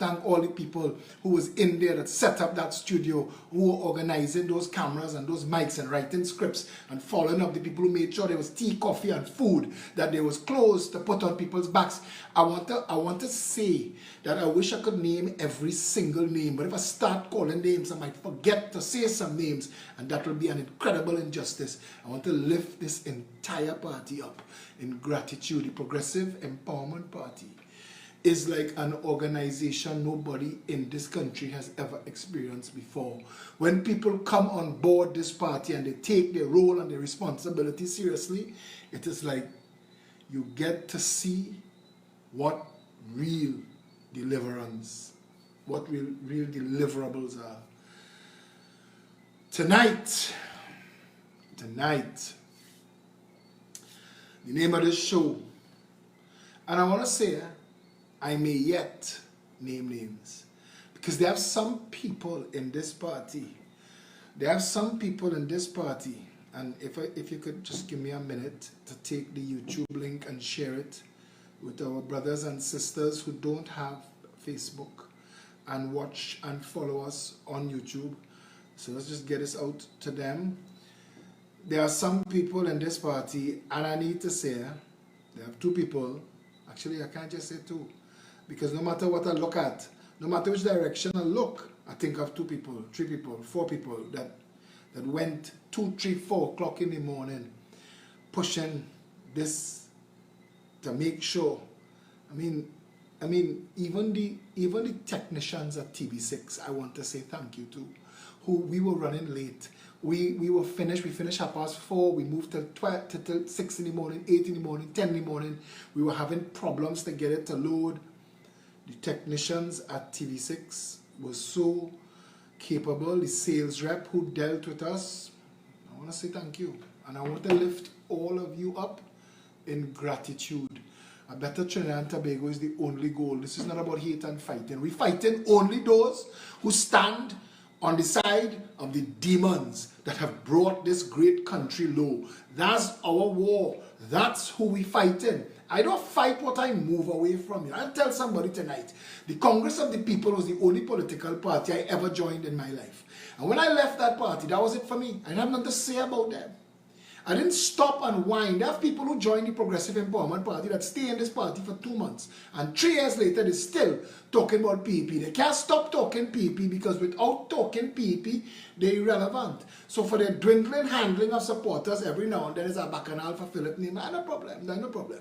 thank all the people who was in there that set up that studio, who were organizing those cameras and those mics and writing scripts and following up the people who made sure there was tea, coffee, and food, that there was clothes to put on people's backs. I want to say that I wish I could name every single name, but if I start calling names, I might forget to say some names, and that will be an incredible injustice. I want to lift this entire party up in gratitude. The Progressive Empowerment Party is like an organization nobody in this country has ever experienced before. When people come on board this party and they take their role and their responsibility seriously, it is like you get to see what real deliverance, what real deliverables are. Tonight, the name of this show, and I want to say, I may yet name names, because there are some people in this party. And if you could just give me a minute to take the YouTube link and share it with our brothers and sisters who don't have Facebook and watch and follow us on YouTube. So let's just get this out to them. There are some people in this party, and I need to say, there are two people. Actually, I can't just say two, because no matter what I look at, no matter which direction I look, I think of 2 people, 3 people, 4 people that went 2, 3, 4 o'clock in the morning pushing this to make sure. I mean, even the technicians at TV6, I want to say thank you to, who we were running late. We were finished. We finished 4:30. We moved till 6 in the morning, 8 in the morning, 10 in the morning. We were having problems to get it to load. The technicians at TV6 were so capable. The sales rep who dealt with us, I want to say thank you. And I want to lift all of you up in gratitude. A better Trinidad and Tobago is the only goal. This is not about hate and fighting. We're fighting only those who stand on the side of the demons that have brought this great country low. That's our war. That's who we fighting. I don't fight what I move away from. I'll tell somebody tonight, the Congress of the People was the only political party I ever joined in my life. And when I left that party, that was it for me. I didn't have nothing to say about them. I didn't stop and whine. There are people who join the Progressive Empowerment Party that stay in this party for 2 months. And 3 years later, they're still talking about PEP. They can't stop talking PEP, because without talking PEP, they're irrelevant. So for the dwindling handling of supporters, every now and then is a bacchanal for Phillip name. No problem. No problem.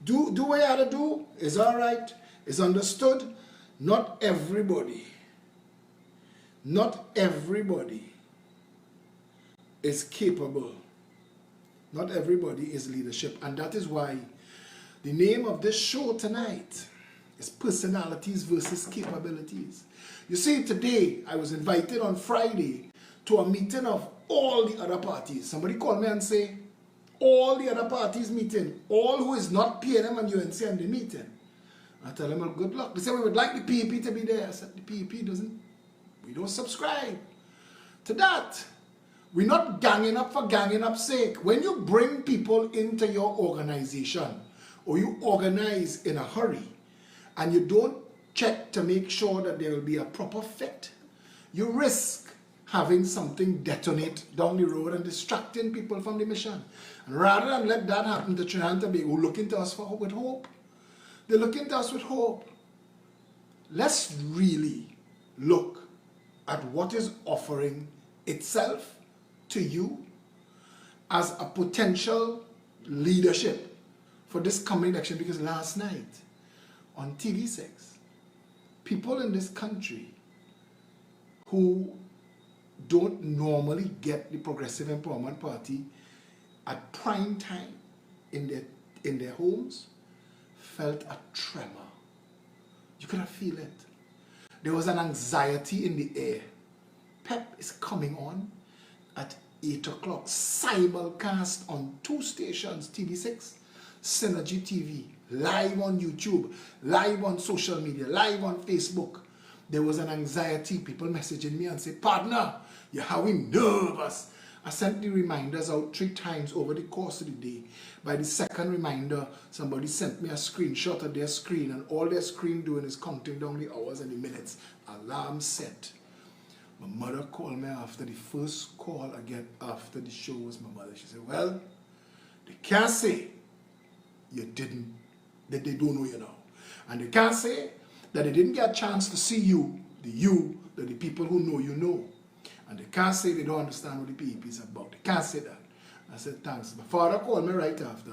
Do what you have to do. It's all right. It's understood. Not everybody is capable. Not everybody is leadership. And that is why the name of this show tonight is Personalities versus Capabilities. You see, today I was invited on Friday to a meeting of all the other parties. Somebody called me and say, all the other parties meeting, all who is not PNM and UNC and the meeting. I tell them, well, good luck. They said, we would like the PEP to be there. I said, the PEP we don't subscribe to that. We're not ganging up for ganging up's sake. When you bring people into your organization, or you organize in a hurry, and you don't check to make sure that there will be a proper fit, you risk having something detonate down the road and distracting people from the mission. And rather than let that happen to Trinidad and Tobago, who look into us with hope, they look into us with hope. Let's really look at what is offering itself to you as a potential leadership for this coming election. Because last night on TV6, people in this country who don't normally get the Progressive Empowerment Party at prime time in their homes felt a tremor. You could have feel it. There was an anxiety in the air. PEP is coming on at 8 o'clock, simulcast on 2 stations, TV6, Synergy TV, live on YouTube, live on social media, live on Facebook. There was an anxiety, people messaging me and say, partner, you're how we nervous. I sent the reminders out 3 times over the course of the day. By the second reminder, somebody sent me a screenshot of their screen, and all their screen doing is counting down the hours and the minutes. Alarm set. My mother called me after the first call I get after the show was my mother. She said, well, they can't say you didn't, that they don't know you now. And they can't say that they didn't get a chance to see you, the people who know you know. And they can't say they don't understand what the PEP is about. They can't say that. I said, thanks. My father called me right after.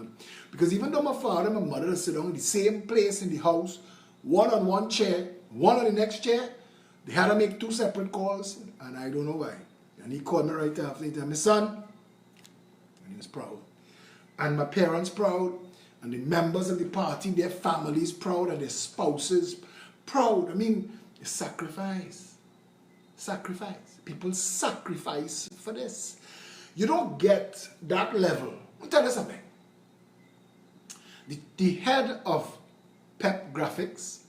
Because even though my father and my mother sit down in the same place in the house, one on one chair, one on the next chair, they had to make 2 separate calls, and I don't know why. And he called me right after. He told me, son, and he was proud. And my parents proud, and the members of the party, their families proud, and their spouses proud. I mean, it's sacrifice. Sacrifice. People sacrifice for this. You don't get that level. I'll tell you something. The head of Pep Graphics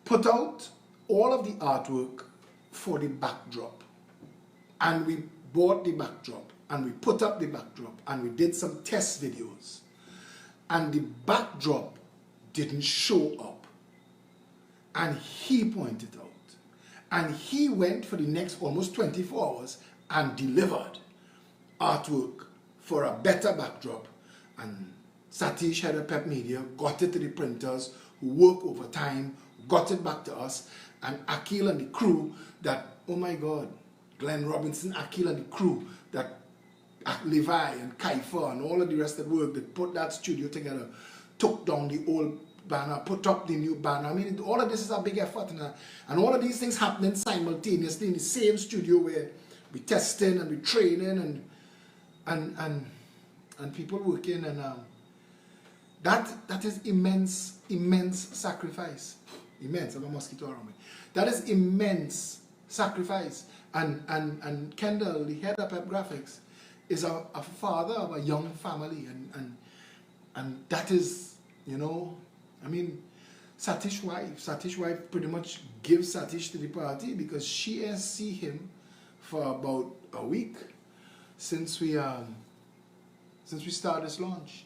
put out all of the artwork for the backdrop. And we bought the backdrop. And we put up the backdrop. And we did some test videos. And the backdrop didn't show up. And he pointed out. And he went for the next almost 24 hours and delivered artwork for a better backdrop. And Satish, head of Pep Media, got it to the printers who work overtime, got it back to us. And Akil and the crew that, oh my God, Glenn Robinson, Akil and the crew that Levi and Kaifa and all of the rest of the work that put that studio together, took down the old banner, put up the new banner. I mean, all of this is a big effort. And all of these things happening simultaneously in the same studio where we testing and we training and people working. And that is immense sacrifice. Immense. I have a mosquito around me. That is immense sacrifice. And Kendall, the head of Pep Graphics, is a father of a young family. And that is, you know, I mean, Satish's wife pretty much gives Satish to the party because she has seen him for about a week since we start this launch,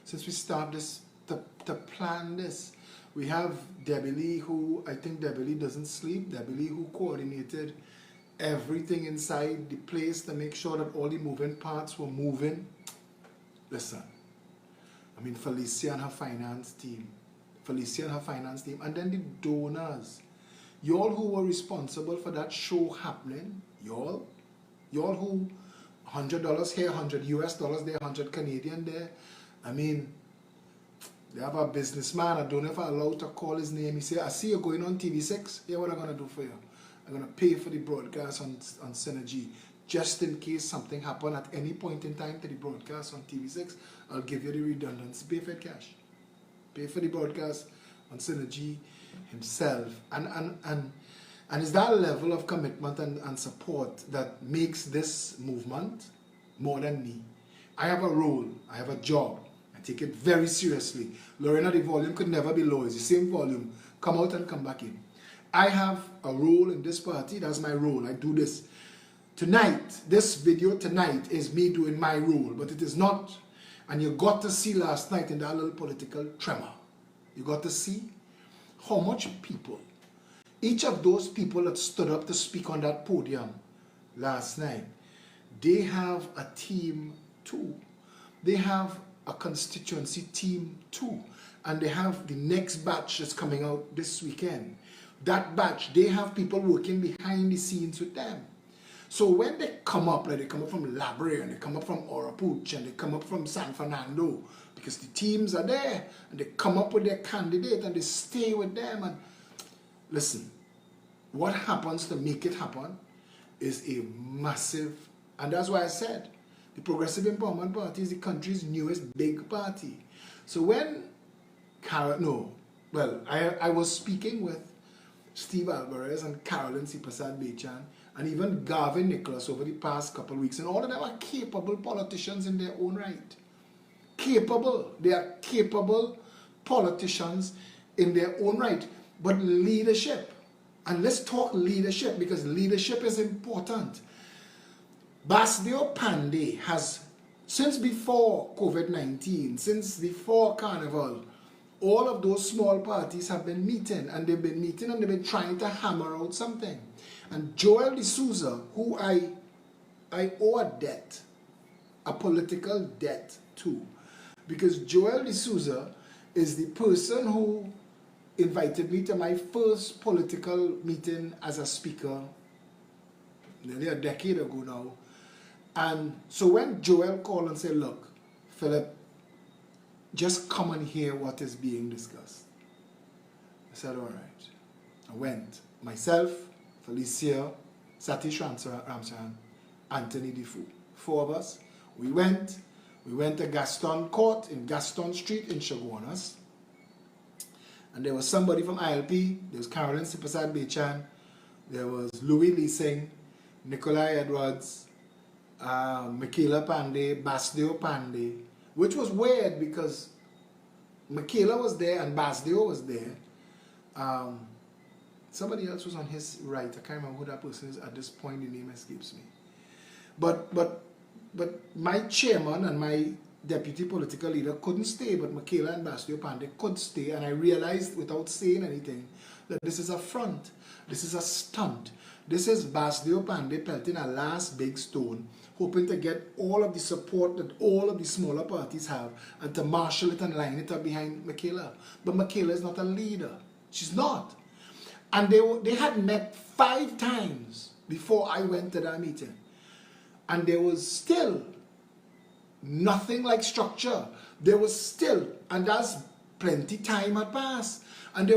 since we start this to plan this. We have Debbie Lee, who I think Debbie Lee doesn't sleep. Debbie Lee, who coordinated everything inside the place to make sure that all the moving parts were moving. Listen, I mean, Felicia and her finance team, and then the donors, y'all who were responsible for that show happening, y'all who $100 here, $100 US dollars there, 100 Canadian there. I mean, they have a businessman, I don't know if I'm allowed to call his name. He said, I see you going on TV6. Here what I'm going to do for you. I'm going to pay for the broadcast on Synergy. Just in case something happened at any point in time to the broadcast on TV6, I'll give you the redundancy. Pay for cash. Pay for the broadcast on Synergy himself. And it's that level of commitment and support that makes this movement more than me. I have a role. I have a job. I take it very seriously. Lorena, the volume could never be low. It's the same volume. Come out and come back in. I have a role in this party. That's my role. I do this. Tonight, this video tonight is me doing my role, but it is not. And you got to see last night in that little political tremor. You got to see how much people, each of those people that stood up to speak on that podium last night, they have a team too. They have a constituency team too. And they have the next batch that's coming out this weekend. That batch, they have people working behind the scenes with them. So when they come up, like they come up from Labre, and they come up from Orapuch, and they come up from San Fernando, because the teams are there, and they come up with their candidate, and they stay with them. And listen, what happens to make it happen is a massive, and that's why I said, the Progressive Empowerment Party is the country's newest big party. So when I was speaking with Steve Alvarez and Carolyn Sipasad Bechan, and even Gavin Nicholas over the past couple of weeks, and all of them are capable politicians in their own right. Capable. They are capable politicians in their own right. But leadership, and let's talk leadership, because leadership is important. Basdeo Pandey has, since before COVID-19, since before Carnival, all of those small parties have been meeting, and they've been trying to hammer out something. And Joel D'Souza, who I owe a debt, a political debt to, because Joel D'Souza is the person who invited me to my first political meeting as a speaker nearly a decade ago now. And so when Joel called and said, look, Philip, just come and hear what is being discussed, I said, all right. I went. Myself, Felicia, Satish Ramsaran, Anthony Defoe. 4 of us. We went to Gaston Court in Gaston Street in Chaguanas. And there was somebody from ILP. There was Carolyn Sipasad Bechan. There was Louis Leasing, Nikolai Edwards, Michaela Pandey, Basdeo Pandey, which was weird because Michaela was there and Basdeo was there. Somebody else was on his right. I can't remember who that person is at this point. The name escapes me. But my chairman and my deputy political leader couldn't stay, but Michaela and Basdeo Pandey could stay, and I realized without saying anything that this is a front, this is a stunt. This is Basdeo Pandey pelting a last big stone, hoping to get all of the support that all of the smaller parties have and to marshal it and line it up behind Michaela. But Michaela is not a leader. She's not. And they had met 5 times before I went to that meeting. And there was still nothing like structure. There was still, and that's plenty time had passed. And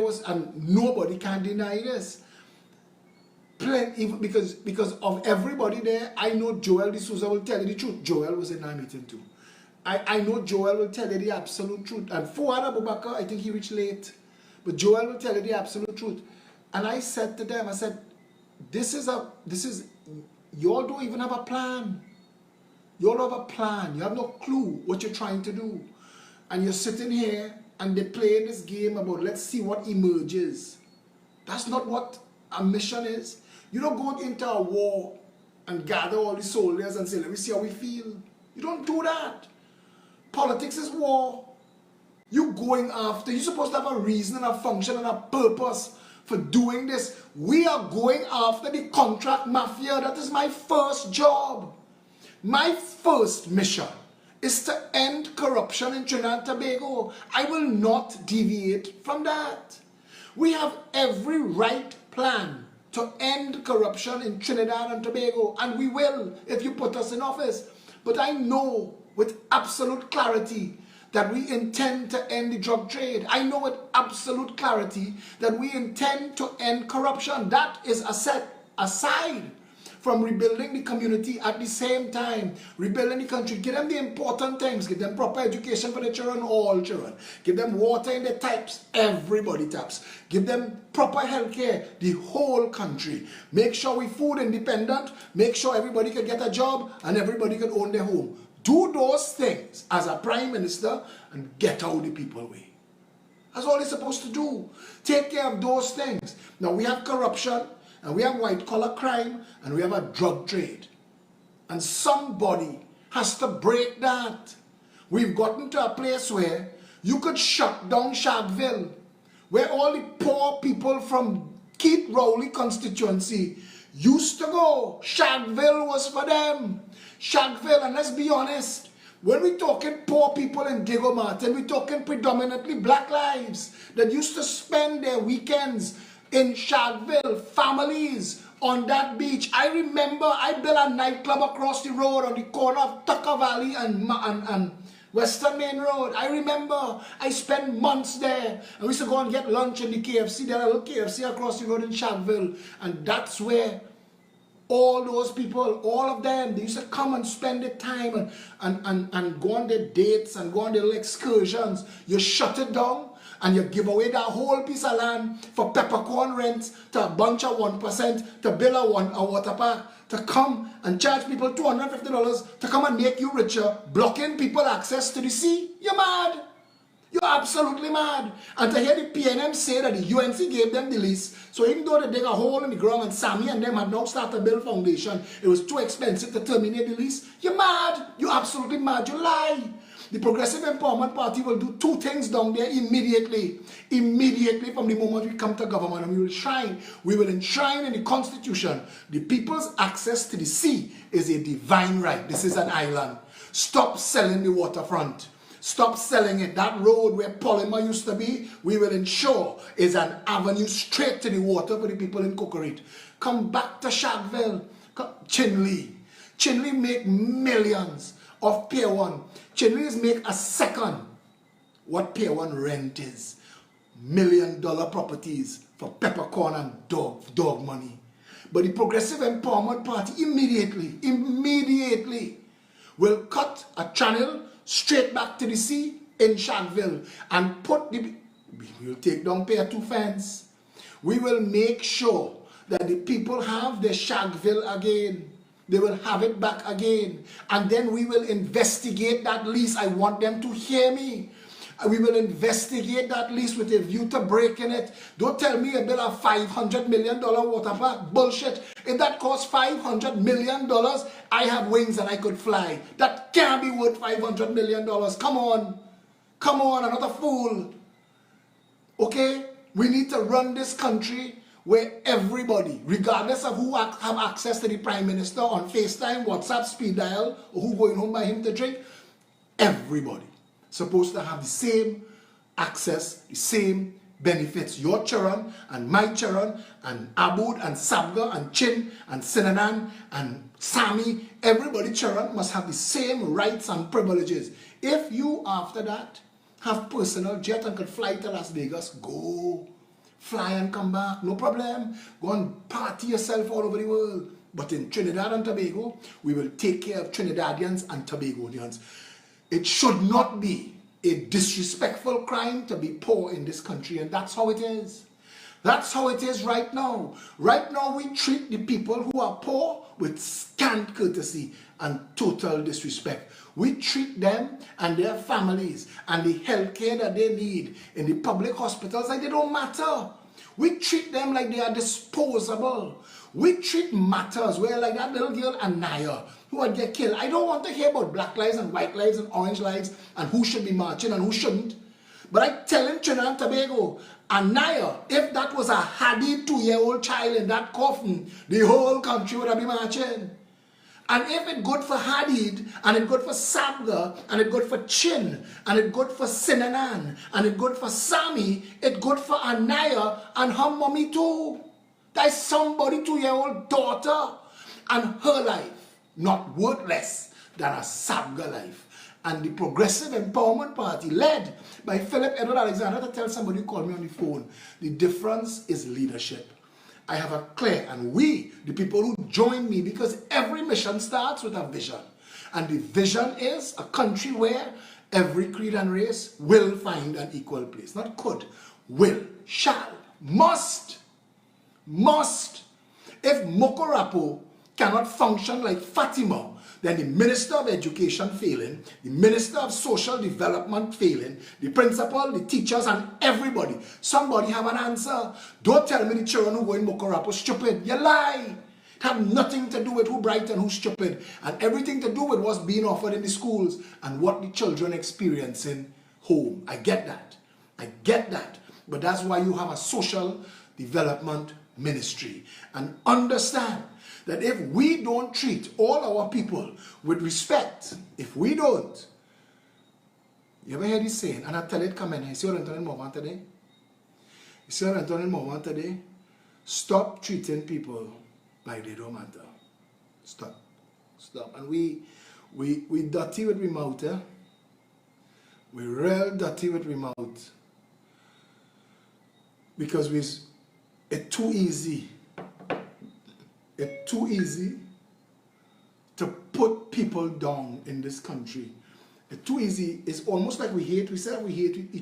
nobody can deny this. Because of everybody there, I know Joel D'Souza will tell you the truth. Joel was in that meeting too. I know Joel will tell you the absolute truth. And Fuad Abubakar, I think he reached late. But Joel will tell you the absolute truth. And I said to them, I said, you all don't even have a plan. You all have a plan. You have no clue what you're trying to do. And you're sitting here and they're playing this game about let's see what emerges. That's not what a mission is. You don't go into a war and gather all the soldiers and say, let me see how we feel. You don't do that. Politics is war. You're going after. You're supposed to have a reason and a function and a purpose for doing this. We are going after the contract mafia. That is my first job. My first mission is to end corruption in Trinidad and Tobago. I will not deviate from that. We have every right plan to end corruption in Trinidad and Tobago, and we will if you put us in office. But I know with absolute clarity that we intend to end the drug trade. I know with absolute clarity that we intend to end corruption. That is a set aside from rebuilding the community at the same time, rebuilding the country. Give them the important things. Give them proper education for the children, all children. Give them water in the taps, everybody taps. Give them proper health care, the whole country. Make sure we food independent. Make sure everybody can get a job and everybody can own their home. Do those things as a prime minister and get out the people way. That's all they're supposed to do. Take care of those things. Now we have corruption, and we have white-collar crime, and we have a drug trade. And somebody has to break that. We've gotten to a place where you could shut down Shagville, where all the poor people from Keith Rowley constituency used to go. Shagville was for them. Shagville, and let's be honest, when we're talking poor people in Diego Martin, we're talking predominantly black lives that used to spend their weekends in Shagville, families on that beach. I remember I built a nightclub across the road on the corner of Tucker Valley and Western Main Road. I remember I spent months there, and we used to go and get lunch in the KFC. There are a little KFC across the road in Shagville, and that's where all those people, all of them, they used to come and spend their time and go on their dates and go on their little excursions. You shut it down and you give away that whole piece of land for peppercorn rent to a bunch of 1%, to build a water park, to come and charge people $250 to come and make you richer, blocking people access to the sea. You're mad. You're absolutely mad. And to hear the PNM say that the UNC gave them the lease, so even though they dig a hole in the ground and Sammy and them had now started to build foundation, it was too expensive to terminate the lease. You're mad. You're absolutely mad. You lie. The Progressive Empowerment Party will do two things down there immediately. Immediately from the moment we come to government, and we will enshrine in the Constitution, the people's access to the sea is a divine right. This is an island. Stop selling the waterfront. Stop selling it. That road where Polymer used to be, we will ensure is an avenue straight to the water for the people in Cocorite. Come back to Shagville. Chinley. Chinley make millions of Pier 1. Chinleys make a second what Pier 1 rent is. $1 million properties for peppercorn and dog money. But the Progressive Empowerment Party immediately will cut a channel straight back to the sea in Shagville and we will take down Pier 2 fence. We will make sure that the people have their Shagville again. They will have it back again. And then we will investigate that lease. I want them to hear me. We will investigate that lease with a view to breaking it. Don't tell me a bill of $500 million water park. Bullshit. If that costs $500 million, I have wings and I could fly. That can't be worth $500 million. Come on. Come on, I'm not a fool. Okay? We need to run this country where everybody, regardless of who have access to the Prime Minister on FaceTime, WhatsApp, speed dial, or who going home by him to drink, everybody supposed to have the same access, the same benefits. Your children and my children and Abud and Sabga and Chin and Sinanan and Sami, everybody children must have the same rights and privileges. If you after that have personal jet and could fly to Las Vegas, go. Fly and come back, no problem. Go and party yourself all over the world. But in Trinidad and Tobago, we will take care of Trinidadians and Tobagonians. It should not be a disrespectful crime to be poor in this country, and that's how it is. That's how it is right now. Right now, we treat the people who are poor with scant courtesy and total disrespect. We treat them and their families and the health care that they need in the public hospitals like they don't matter. We treat them like they are disposable. We treat matters where like that little girl Anaya who would get killed. I don't want to hear about black lives and white lives and orange lives and who should be marching and who shouldn't. But I tell him Trinidad and Tobago, Anaya, if that was a Hadid 2-year-old child in that coffin, the whole country would have been marching. And if it's good for Hadid, and it's good for Sabga, and it's good for Chin, and it's good for Sinanan, and it's good for Sami, it's good for Anaya and her mommy too. That's somebody 2-year-old daughter, and her life not worth less than a Sabga life. And the Progressive Empowerment Party, led by Phillip Edward Alexander, to tell somebody who called me on the phone, the difference is leadership. I have a clear, and we, the people who join me, because every mission starts with a vision. And the vision is a country where every creed and race will find an equal place. Not could, will, shall, must. If Mokorapo cannot function like Fatima, then the Minister of Education failing, the Minister of Social Development failing, the principal, the teachers, and everybody. Somebody have an answer. Don't tell me the children who go in Mokorapo stupid. You lie. It had nothing to do with who bright and who stupid, and everything to do with what's being offered in the schools and what the children experience in home. I get that. But that's why you have a social development ministry. And understand that if we don't treat all our people with respect, if we don't, you ever hear this saying? And I tell it, come in. You see what Anthony Morvan today? Stop treating people like they don't matter. Stop. And we dirty with we mouth, eh? We real dirty with we mouth. Because it's too easy. It's too easy to put people down in this country. It's too easy. It's almost like we hate each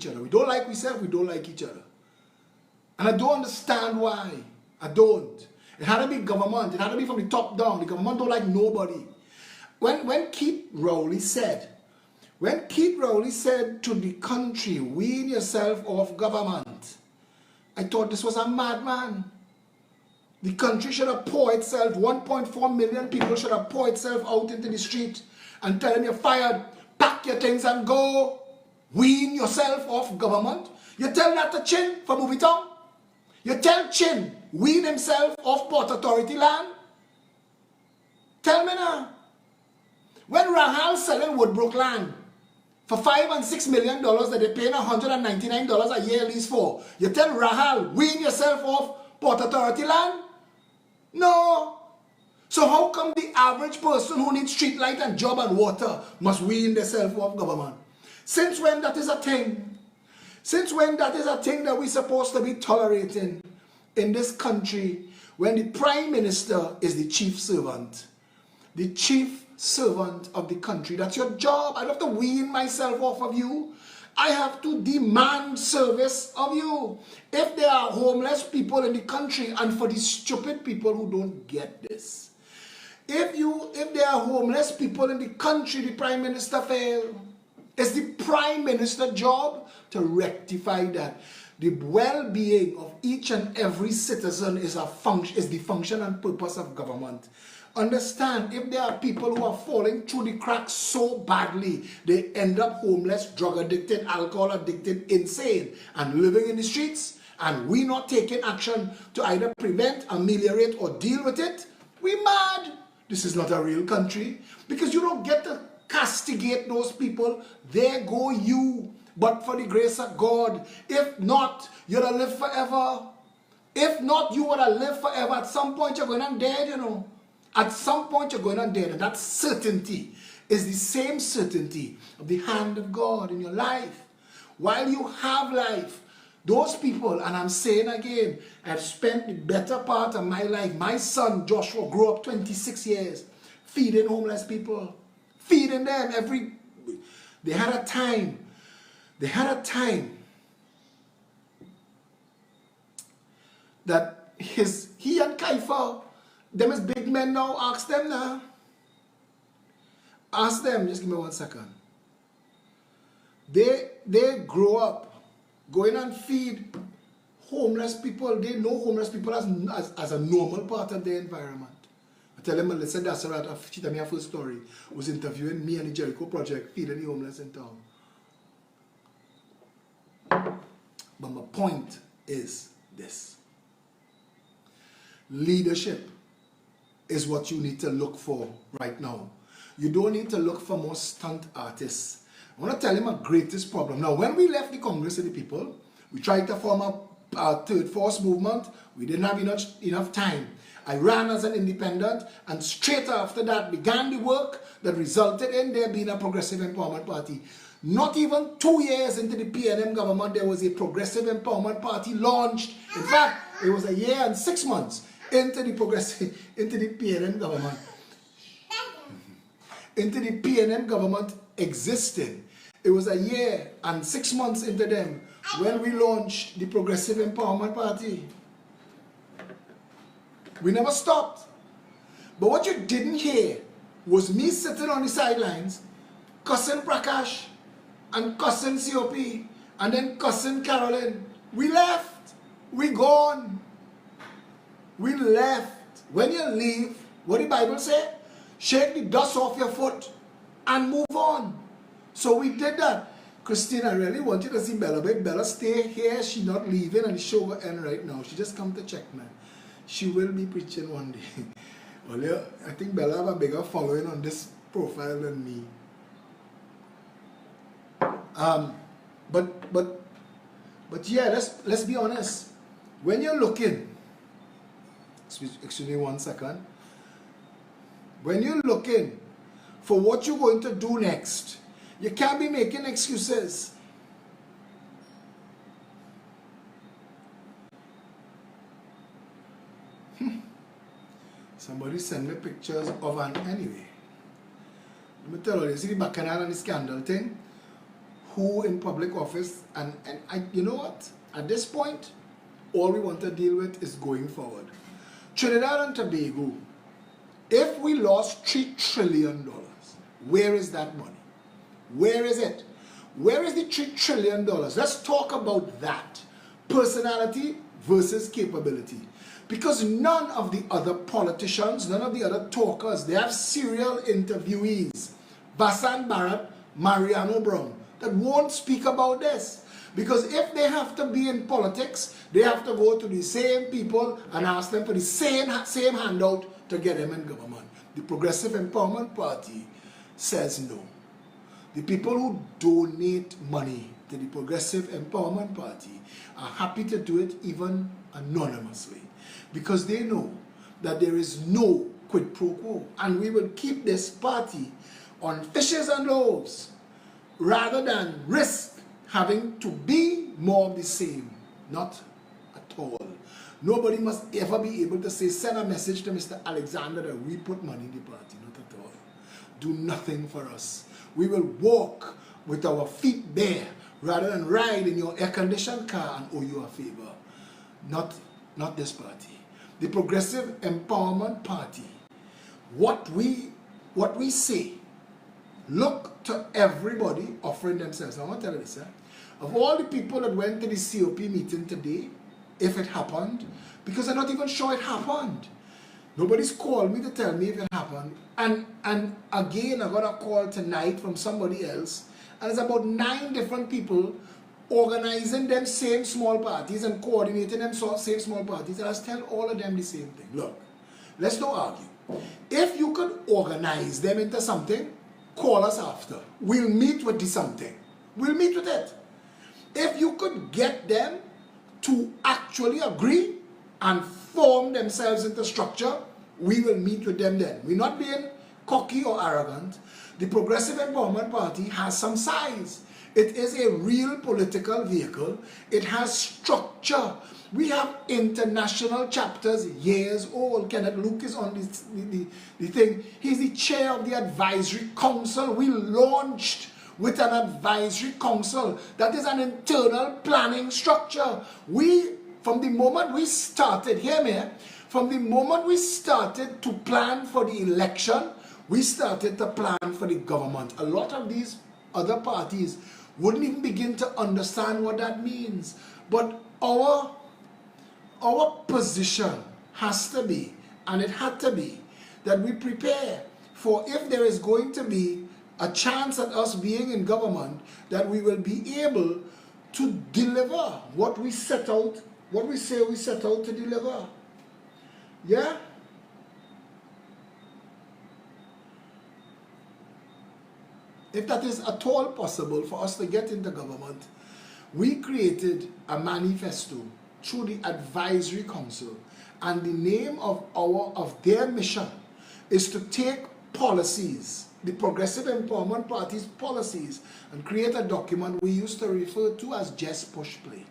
other. We don't like ourselves, we don't like each other. And I don't understand why. I don't. It had to be government. It had to be from the top down. The government don't like nobody. When Keith Rowley said, When Keith Rowley said to the country, wean yourself off government, I thought this was a madman. The country should have poured itself, 1.4 million people should have poured itself out into the street and tell them you're fired, pack your things and go. Wean yourself off government. You tell that to Chin for Movie Town. You tell Chin, wean himself off Port Authority land. Tell me now. When Rahal selling Woodbrook land for $5 and $6 million that they're paying $199 a year lease for, you tell Rahal, wean yourself off Port Authority land? No. So how come the average person who needs street light and job and water must wean themselves off government? Since when that is a thing? Since when that is a thing that we're supposed to be tolerating in this country when the Prime Minister is the chief servant? The chief servant of the country. That's your job. I don't have to wean myself off of you. I have to demand service of you. If there are homeless people in the country, and for the stupid people who don't get this, if there are homeless people in the country, the Prime Minister failed. It's the Prime Minister's job to rectify that. The well-being of each and every citizen is the function and purpose of government. Understand, if there are people who are falling through the cracks so badly, they end up homeless, drug addicted, alcohol addicted, insane, and living in the streets, and we not taking action to either prevent, ameliorate, or deal with it, we mad. This is not a real country, because you don't get to castigate those people. There go you. But for the grace of God, if not, you'll live forever. If not, you would have lived forever. At some point, you're going to dead, you know. At some point, you're going to dead. And that certainty is the same certainty of the hand of God in your life. While you have life, those people, and I'm saying again, I've spent the better part of my life. My son, Joshua, grew up 26 years feeding homeless people. Feeding them every... They had a time that he and Kaifa, them as big men now, ask them now. Ask them, just give me 1 second. They grow up going and feed homeless people. They know homeless people as a normal part of their environment. I tell them, Melissa Dassarat, she told me her first story, was interviewing me and the Jericho Project, feeding the homeless in town. But my point is this. Leadership is what you need to look for right now. You don't need to look for more stunt artists. I want to tell you my greatest problem. Now, when we left the Congress of the People, we tried to form a third force movement. We didn't have enough time. I ran as an independent, and straight after that began the work that resulted in there being a Progressive Empowerment Party. Not even 2 years into the PNM government, there was a Progressive Empowerment Party launched. In fact, it was a year and 6 months into the PNM government. Into the PNM government existing. It was a year and 6 months into them when we launched the Progressive Empowerment Party. We never stopped. But what you didn't hear was me sitting on the sidelines, cussing Prakash, and cussing COP, and then cussing Carolyn. We left. We gone. We left. When you leave, what the Bible say? Shake the dust off your foot and move on. So we did that. Christine, I really want you to see Bella. But Bella stay here. She's not leaving, and the show will end right now. She just come to check, man. She will be preaching one day. Well, I think Bella have a bigger following on this profile than me. But yeah, let's be honest. When you're looking, excuse me 1 second. When you're looking for what you're going to do next, you can't be making excuses. Somebody send me pictures of an anyway. Let me tell you, see the Bacchanal and the scandal thing? Who in public office, and you know what? At this point, all we want to deal with is going forward. Trinidad and Tobago, if we lost $3 trillion, where is that money? Where is it? Where is the $3 trillion? Let's talk about that. Personality versus capability. Because none of the other politicians, none of the other talkers, they have serial interviewees, Basan Barrett, Mariano Brown, that won't speak about this. Because if they have to be in politics, they have to go to the same people and ask them for the same handout to get them in government. The Progressive Empowerment Party says no. The people who donate money to the Progressive Empowerment Party are happy to do it even anonymously, because they know that there is no quid pro quo, and we will keep this party on fishes and loaves rather than risk having to be more of the same. Not at all. Nobody must ever be able to say, send a message to Mr. Alexander that we put money in the party. Not at all. Do nothing for us. We will walk with our feet bare rather than ride in your air-conditioned car and owe you a favor. Not this party. The Progressive Empowerment Party. What we say, look to everybody offering themselves. I want to tell you this, of all the people that went to the COP meeting today, if it happened, because I'm not even sure it happened. Nobody's called me to tell me if it happened. And again, I got a call tonight from somebody else, and it's about 9 different people organizing them same small parties and coordinating them same small parties, and I tell all of them the same thing. Look, let's not argue. If you could organize them into something, call us after. We'll meet with the something. We'll meet with it. If you could get them to actually agree and form themselves into structure, we will meet with them then. We're not being cocky or arrogant. The Progressive Empowerment Party has some size. It is a real political vehicle. It has structure. We have international chapters, years old. Kenneth Luke is on the thing. He's the chair of the advisory council. We launched with an advisory council that is an internal planning structure. From the moment we started, hear me, from the moment we started to plan for the election, we started to plan for the government. A lot of these other parties wouldn't even begin to understand what that means. But our position has to be, and it had to be, that we prepare for if there is going to be a chance at us being in government, that we will be able to deliver what we set out, what we say we set out to deliver. Yeah? If that is at all possible for us to get into government, we created a manifesto through the advisory council, and the name of their mission is to take policies, the Progressive Empowerment Party's policies, and create a document we used to refer to as just push play.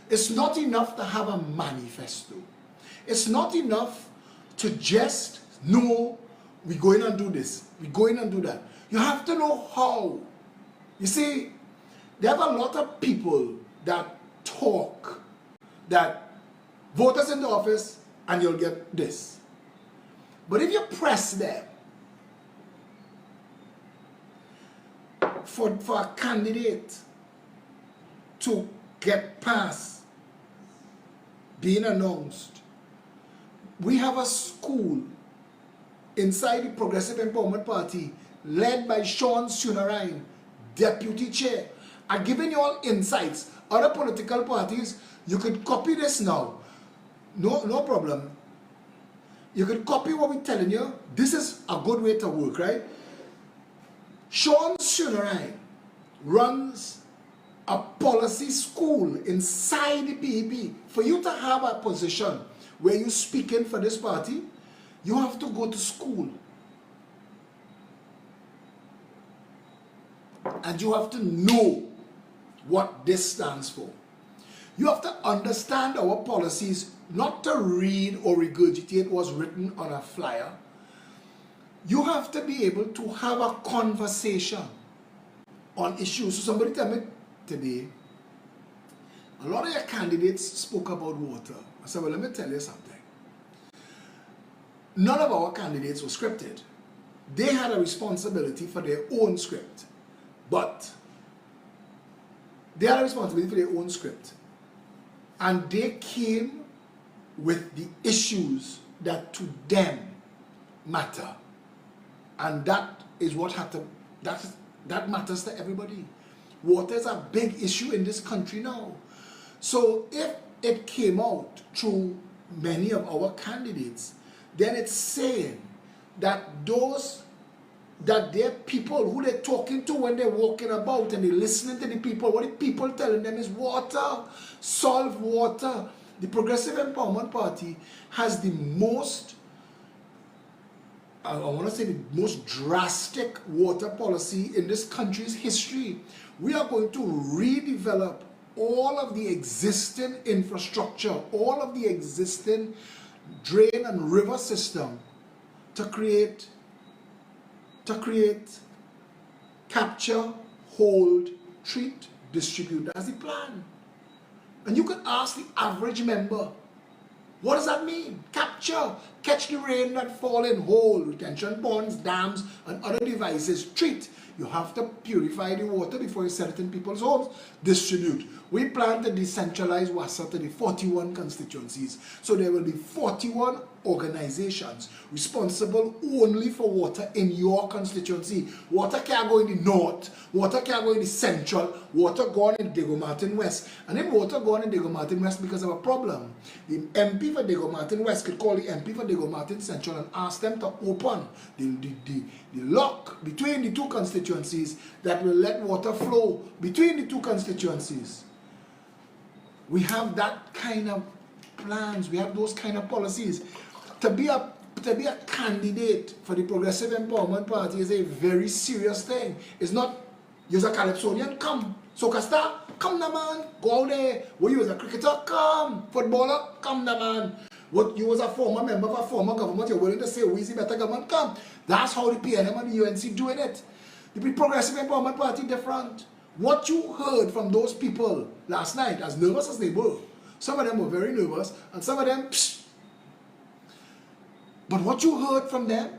It's not enough to have a manifesto. It's not enough to just know we're going to do this, we're going to do that. You have to know how. You see, there are a lot of people that talk that vote us into office and you'll get this. But if you press them for a candidate to get past being announced, we have a school inside the Progressive Empowerment Party led by Sean Sunarine, deputy chair. I'm giving you all insights. Other political parties, you could copy this now. No problem. You could copy what we're telling you. This is a good way to work, right? Sean Sunarine runs a policy school inside the PEP. For you to have a position where you're speaking for this party, you have to go to school. And you have to know what this stands for. You have to understand our policies, not to read or regurgitate what's written on a flyer. You have to be able to have a conversation on issues. So somebody tell me today, a lot of your candidates spoke about water. I said, well, let me tell you something. None of our candidates were scripted. They had a responsibility for their own script. But they are responsible for their own script. And they came with the issues that to them matter. And that is what had to, that matters to everybody. Water is a big issue in this country now. So if it came out through many of our candidates, then it's saying that they're people who they're talking to when they're walking about and they're listening to the people. What the people telling them is water, solve water. The Progressive Empowerment Party has the most, I want to say the most drastic water policy in this country's history. We are going to redevelop all of the existing infrastructure, all of the existing drain and river system to create, capture, hold, treat, distribute. That's the plan. And you can ask the average member, what does that mean? Capture, catch the rain that fall in, hold, retention ponds, dams, and other devices, treat. You have to purify the water before you set it in people's homes. Distribute. We plan to decentralize WASA to the 41 constituencies. So there will be 41 organizations responsible only for water in your constituency. Water can't go in the north, water can't go in the central, water gone in Diego Martin West. And if water gone in Diego Martin West because of a problem, the MP for Diego Martin West could call the MP for Diego Martin Central and ask them to open the lock between the two constituencies that will let water flow between the two constituencies. We have that kind of plans, we have those kind of policies. To be a candidate for the Progressive Empowerment Party is a very serious thing. It's not, you're a Calypsonian, come. Soca star, come na man. Go out there. What you was a cricketer, come. Footballer, come na man. What you was a former member of a former government, you're willing to say, we see better government, come. That's how the PNM and the UNC doing it. The Progressive Empowerment Party different. What you heard from those people last night, as nervous as they were, some of them were very nervous, and some of them, psh. But what you heard from them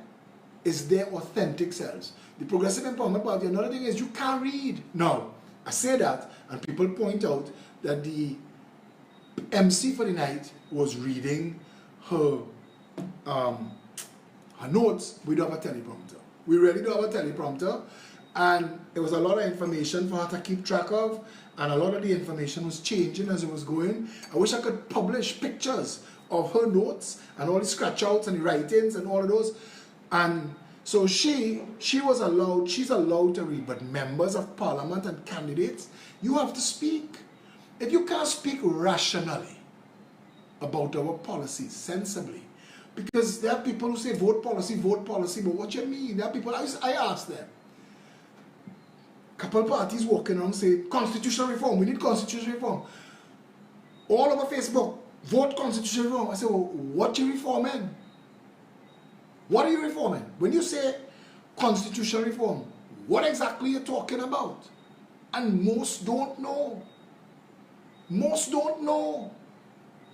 is their authentic selves. The Progressive Empowerment Party, another thing is you can't read. Now, I say that, and people point out that the MC for the night was reading her notes. We don't have a teleprompter. We really don't have a teleprompter. And it was a lot of information for her to keep track of, and a lot of the information was changing as it was going. I wish I could publish pictures of her notes and all the scratch outs and the writings and all of those. And so she was allowed, she's allowed to read, but members of parliament and candidates, you have to speak. If you can't speak rationally about our policies, sensibly, because there are people who say vote policy, but what you mean? There are people, I ask them, couple parties walking around say constitutional reform, we need constitutional reform. All over Facebook, vote constitutional reform. I say, well, what are you reforming? What are you reforming? When you say constitutional reform, what exactly are you talking about? And most don't know. Most don't know.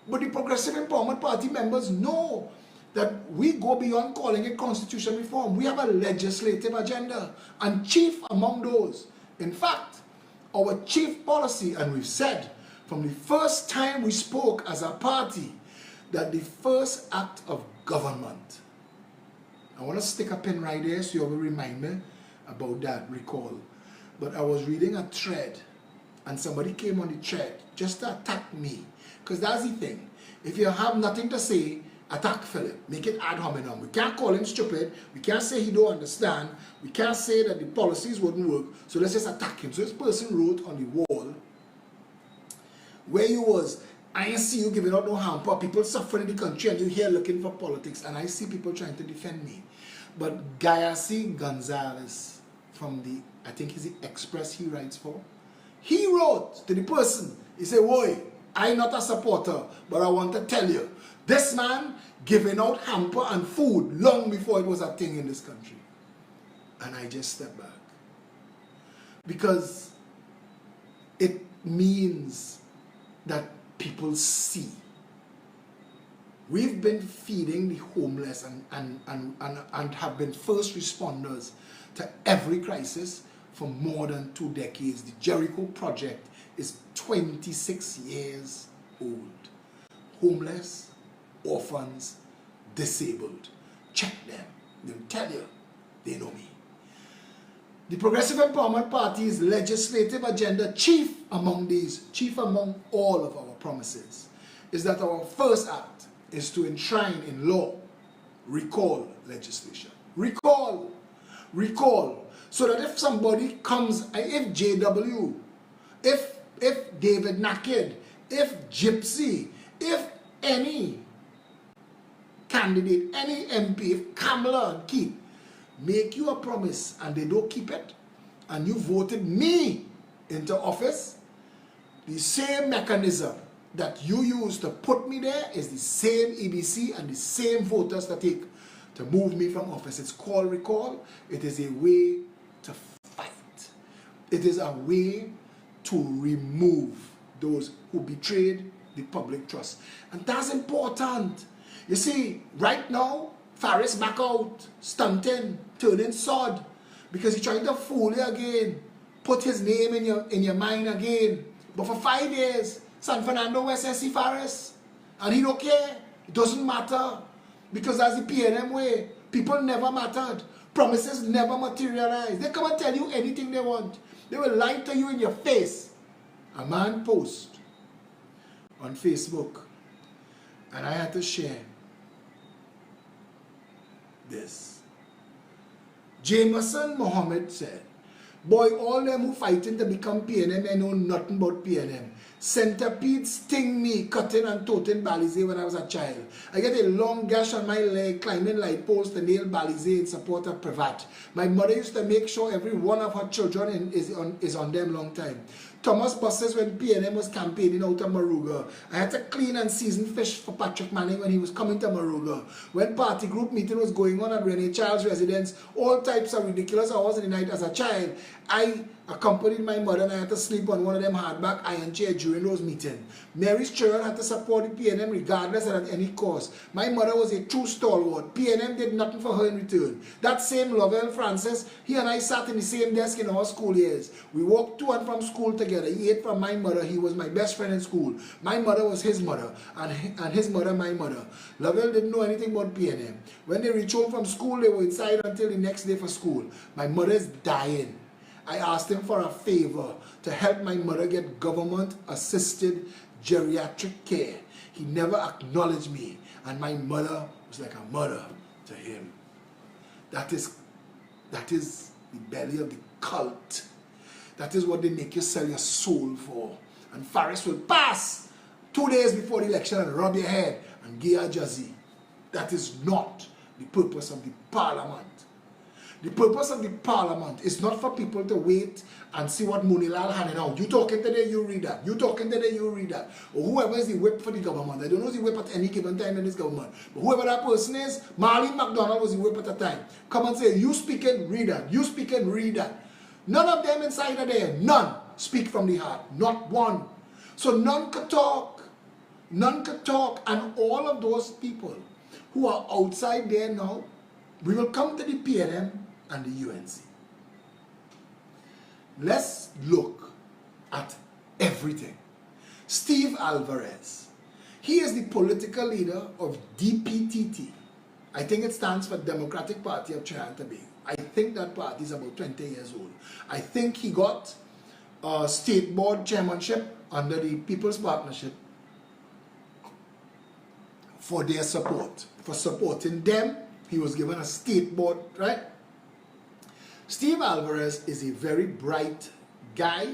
But the Progressive Empowerment Party members know that we go beyond calling it constitutional reform. We have a legislative agenda, and chief among those. In fact, our chief policy, and we've said from the first time we spoke as a party, that the first act of government, I want to stick a pin right there so you will remind me about that, recall. But I was reading a thread, and somebody came on the thread just to attack me. Because that's the thing. If you have nothing to say, attack Phillip. Make it ad hominem. We can't call him stupid. We can't say he don't understand. We can't say that the policies wouldn't work. So let's just attack him. So this person wrote on the wall, where you was, I see you giving out no hamper, people suffering in the country, and you here looking for politics, and I see people trying to defend me. But Gayasi Gonzalez from the, I think he's the Express he writes for, he wrote to the person, he said, "Boy, I'm not a supporter, but I want to tell you, this man giving out hamper and food long before it was a thing in this country." And I just stepped back. Because it means that people see. We've been feeding the homeless and have been first responders to every crisis for more than 2 decades. The Jericho Project is 26 years old. Homeless, orphans, disabled. Check them. They'll tell you they know me. The Progressive Empowerment Party's legislative agenda, chief among all of our promises, is that our first act is to enshrine in law recall legislation. Recall, so that if somebody comes, if JW, if David Naked, if Gypsy, if any candidate, any MP, if Kamala and Keith make you a promise and they don't keep it, and you voted me into office, the same mechanism that you use to put me there is the same EBC and the same voters that take to move me from office. It's called recall. It is a way to fight. It is a way to remove those who betrayed the public trust. And that's important. You see, right now, Faris back out, stunting, turning sod, because he's trying to fool you again, put his name in your mind again. But for 5 years, San Fernando West SC Faris, and he don't care. It doesn't matter, because that's the PNM way. People never mattered. Promises never materialized. They come and tell you anything they want. They will lie to you in your face. A man post on Facebook, and I had to share this. Jameson Mohammed said, boy, all them who fighting to become PNM, I know nothing about PNM. Centipedes sting me cutting and toting Balize when I was a child. I get a long gash on my leg climbing light poles to nail Balize in support of Privat. My mother used to make sure every one of her children is on them long time. Thomas buses when PNM was campaigning out of Maruga. I had to clean and season fish for Patrick Manning when he was coming to Maruga. When party group meeting was going on at Renee Child's residence, all types of ridiculous hours in the night as a child, I accompanied my mother and I had to sleep on one of them hardback iron chairs during those meetings. Mary's children had to support the PNM regardless and at any cost. My mother was a true stalwart. PNM did nothing for her in return. That same Lovell Francis, he and I sat in the same desk in our school years. We walked to and from school together. He ate from my mother. He was my best friend in school. My mother was his mother, and his mother my mother. Lovell didn't know anything about PNM. When they reached home from school, they were inside until the next day for school. My mother is dying. I asked him for a favor to help my mother get government-assisted geriatric care. He never acknowledged me, and my mother was like a mother to him. That is the belly of the cult. That is what they make you sell your soul for. And Faris will pass 2 days before the election and rub your head and give you a jazzy. That is not the purpose of the parliament. The purpose of the parliament is not for people to wait and see what Munilal handing out. You talking today, you read that. You talking today, you read that. Or whoever is the whip for the government. I don't know who's the whip at any given time in this government. But whoever that person is, Marlene McDonald was the whip at the time. Come and say, you speak and read that. You speak and read that. None of them inside of there, none speak from the heart. Not one. So none could talk. None could talk. And all of those people who are outside there now, we will come to the PNM and the UNC. Let's look at everything. Steve Alvarez, he is the political leader of DPTT. I think it stands for Democratic Party of Trinidad and Tobago. I think that party is about 20 years old. I think he got a state board chairmanship under the People's Partnership for their support. For supporting them, he was given a state board, right? Steve Alvarez is a very bright guy.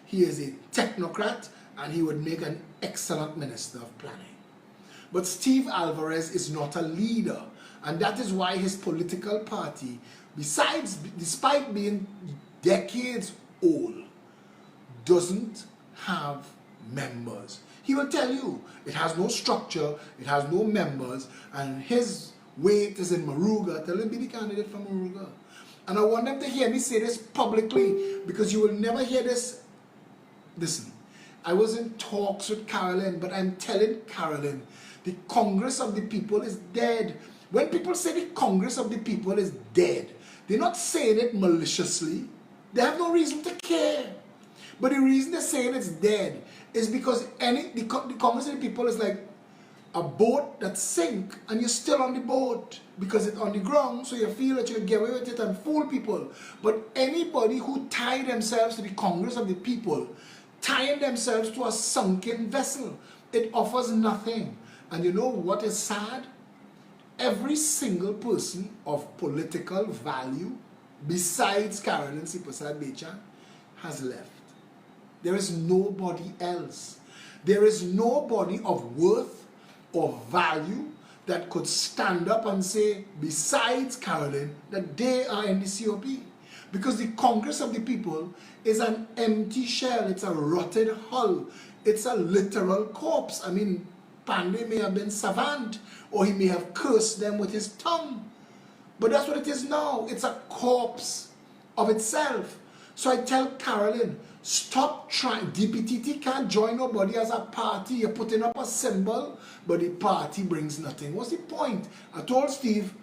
He is a technocrat, and he would make an excellent minister of planning. But Steve Alvarez is not a leader, and that is why his political party, despite being decades old, doesn't have members. He will tell you it has no structure, it has no members, and his weight is in Maruga. Tell him be the candidate for Maruga. And I want them to hear me say this publicly, because you will never hear this. Listen, I was in talks with Carolyn, but I'm telling Carolyn, the Congress of the People is dead. When people say the Congress of the People is dead, they're not saying it maliciously. They have no reason to care. But the reason they're saying it's dead is because the Congress of the People is like a boat that sink and you're still on the boat because it's on the ground, so you feel that you can get away with it and fool people. But anybody who tie themselves to the Congress of the People, tying themselves to a sunken vessel, it offers nothing. And you know what is sad? Every single person of political value, besides Carolyn Sipasad-Bechan, has left. There is nobody else. There is nobody of worth or value that could stand up and say, besides Carolyn, that they are in the COP. Because the Congress of the People is an empty shell. It's a rotted hull. It's a literal corpse. I mean, Pandey may have been savant, or he may have cursed them with his tongue. But that's what it is now. It's a corpse of itself. So I tell Carolyn, stop trying. DPTT can't join nobody as a party. You're putting up a symbol, but the party brings nothing. What's the point? I told Steve,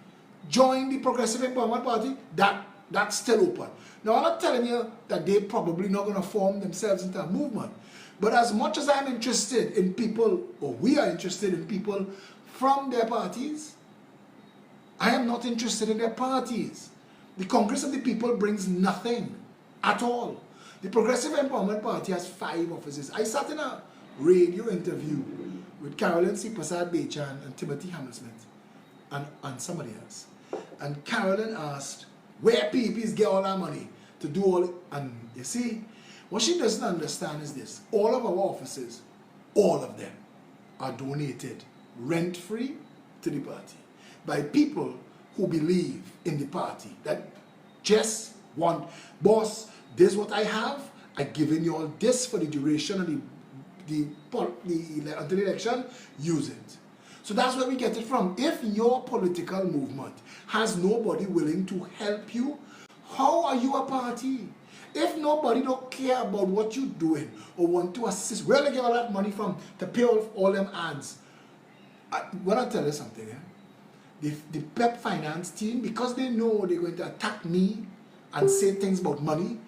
join the Progressive Empowerment Party. That's still open. Now, I'm not telling you that they're probably not going to form themselves into a movement. But as much as I'm interested in people, or we are interested in people from their parties, I am not interested in their parties. The Congress of the People brings nothing at all. The Progressive Empowerment Party has 5 offices. I sat in a radio interview with Carolyn Sipasad-Bechan and Timothy Hammersmith and somebody else. And Carolyn asked, where PPs get all our money to do all it? And you see, what she doesn't understand is this. All of our offices, all of them, are donated rent-free to the party by people who believe in the party, that just want, boss, this is what I have, I've given you all this for the duration of until the election, use it. So that's where we get it from. If your political movement has nobody willing to help you, how are you a party? If nobody don't care about what you're doing or want to assist, where they get all that money from to pay off all them ads? When I tell you something, the PEP finance team, because they know they're going to attack me and say things about money,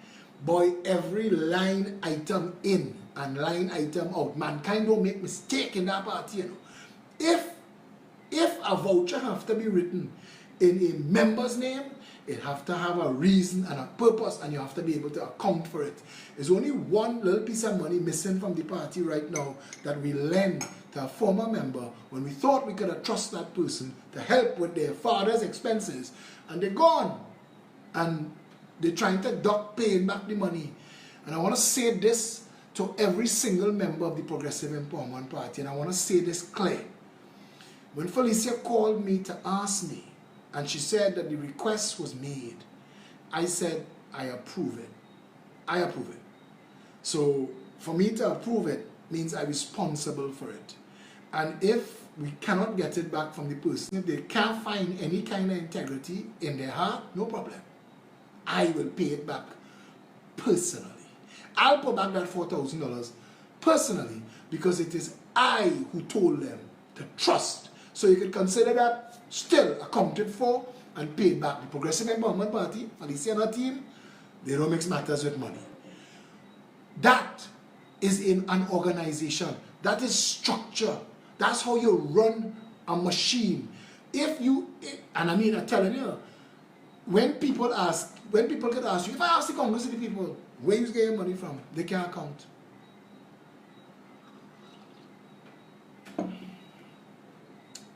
boy, every line item in and line item out, mankind don't make mistake in that party, you know. If a voucher have to be written in a member's name, it have to have a reason and a purpose, and you have to be able to account for it. There's only one little piece of money missing from the party right now that we lend to a former member when we thought we could have trusted that person to help with their father's expenses, and they're gone. And they're trying to duck paying back the money. And I want to say this to every single member of the Progressive Empowerment Party, and I want to say this clear. When Felicia called me to ask me, and she said that the request was made, I said, I approve it. I approve it. So for me to approve it means I'm responsible for it. And if we cannot get it back from the person, if they can't find any kind of integrity in their heart, no problem. I will pay it back personally. I'll put back that $4,000 personally, because it is I who told them to trust. So you can consider that still accounted for and paid back. The Progressive Empowerment Party, Felicia and her team, they don't mix matters with money. That is in an organization. That is structure. That's how you run a machine. And I mean, I'm telling you, when people get asked you, if I ask the Congress of the People, where you get your money from, they can't count.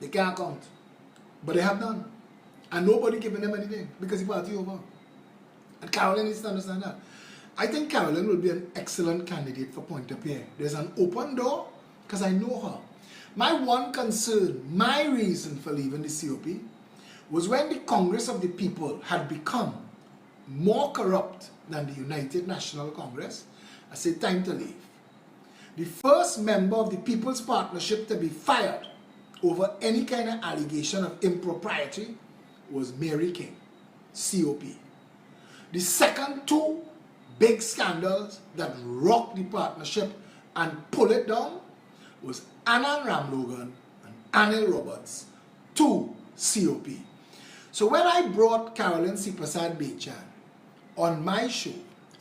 They can't count. But they have none. And nobody giving them anything because the party over. And Carolyn needs to understand that. I think Carolyn will be an excellent candidate for Pointe-a-Pierre. There's an open door because I know her. My one concern, my reason for leaving the COP was when the Congress of the People had become more corrupt than the United National Congress, I said time to leave. The first member of the People's Partnership to be fired over any kind of allegation of impropriety was Mary King, COP. The second 2 big scandals that rocked the partnership and pulled it down was Anna Ramlogan and Anil Roberts, 2 COP. So when I brought Carolyn Sipasad-Bechan on my show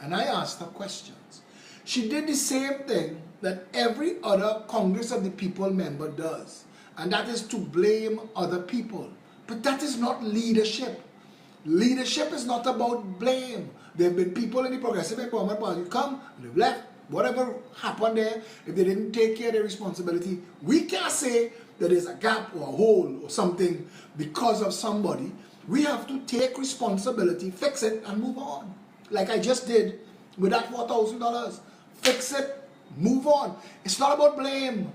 and I asked her questions. She did the same thing that every other Congress of the People member does, and that is to blame other people. But that is not leadership. Leadership is not about blame. There have been people in the Progressive Empowerment Party who come, they've left, whatever happened there, if they didn't take care of their responsibility, we can't say that there's a gap or a hole or something because of somebody. We have to take responsibility, fix it, and move on. Like I just did with that $4,000. Fix it, move on. It's not about blame.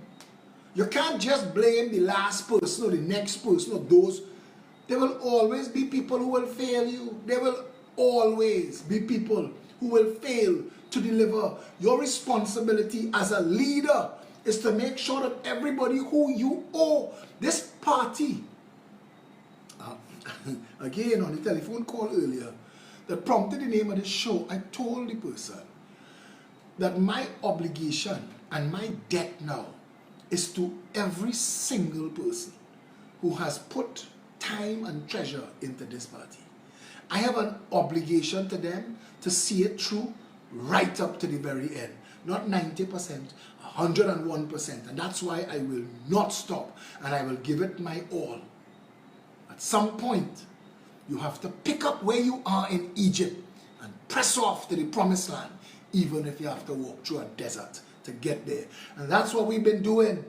You can't just blame the last person or the next person or those. There will always be people who will fail you. There will always be people who will fail to deliver. Your responsibility as a leader is to make sure that everybody who you owe this party, again on the telephone call earlier, that prompted the name of the show, I told the person that my obligation and my debt now is to every single person who has put time and treasure into this party. I have an obligation to them to see it through right up to the very end. Not 90%, 101%. And that's why I will not stop, and I will give it my all. At some point, you have to pick up where you are in Egypt and press off to the promised land, even if you have to walk through a desert to get there. And that's what we've been doing.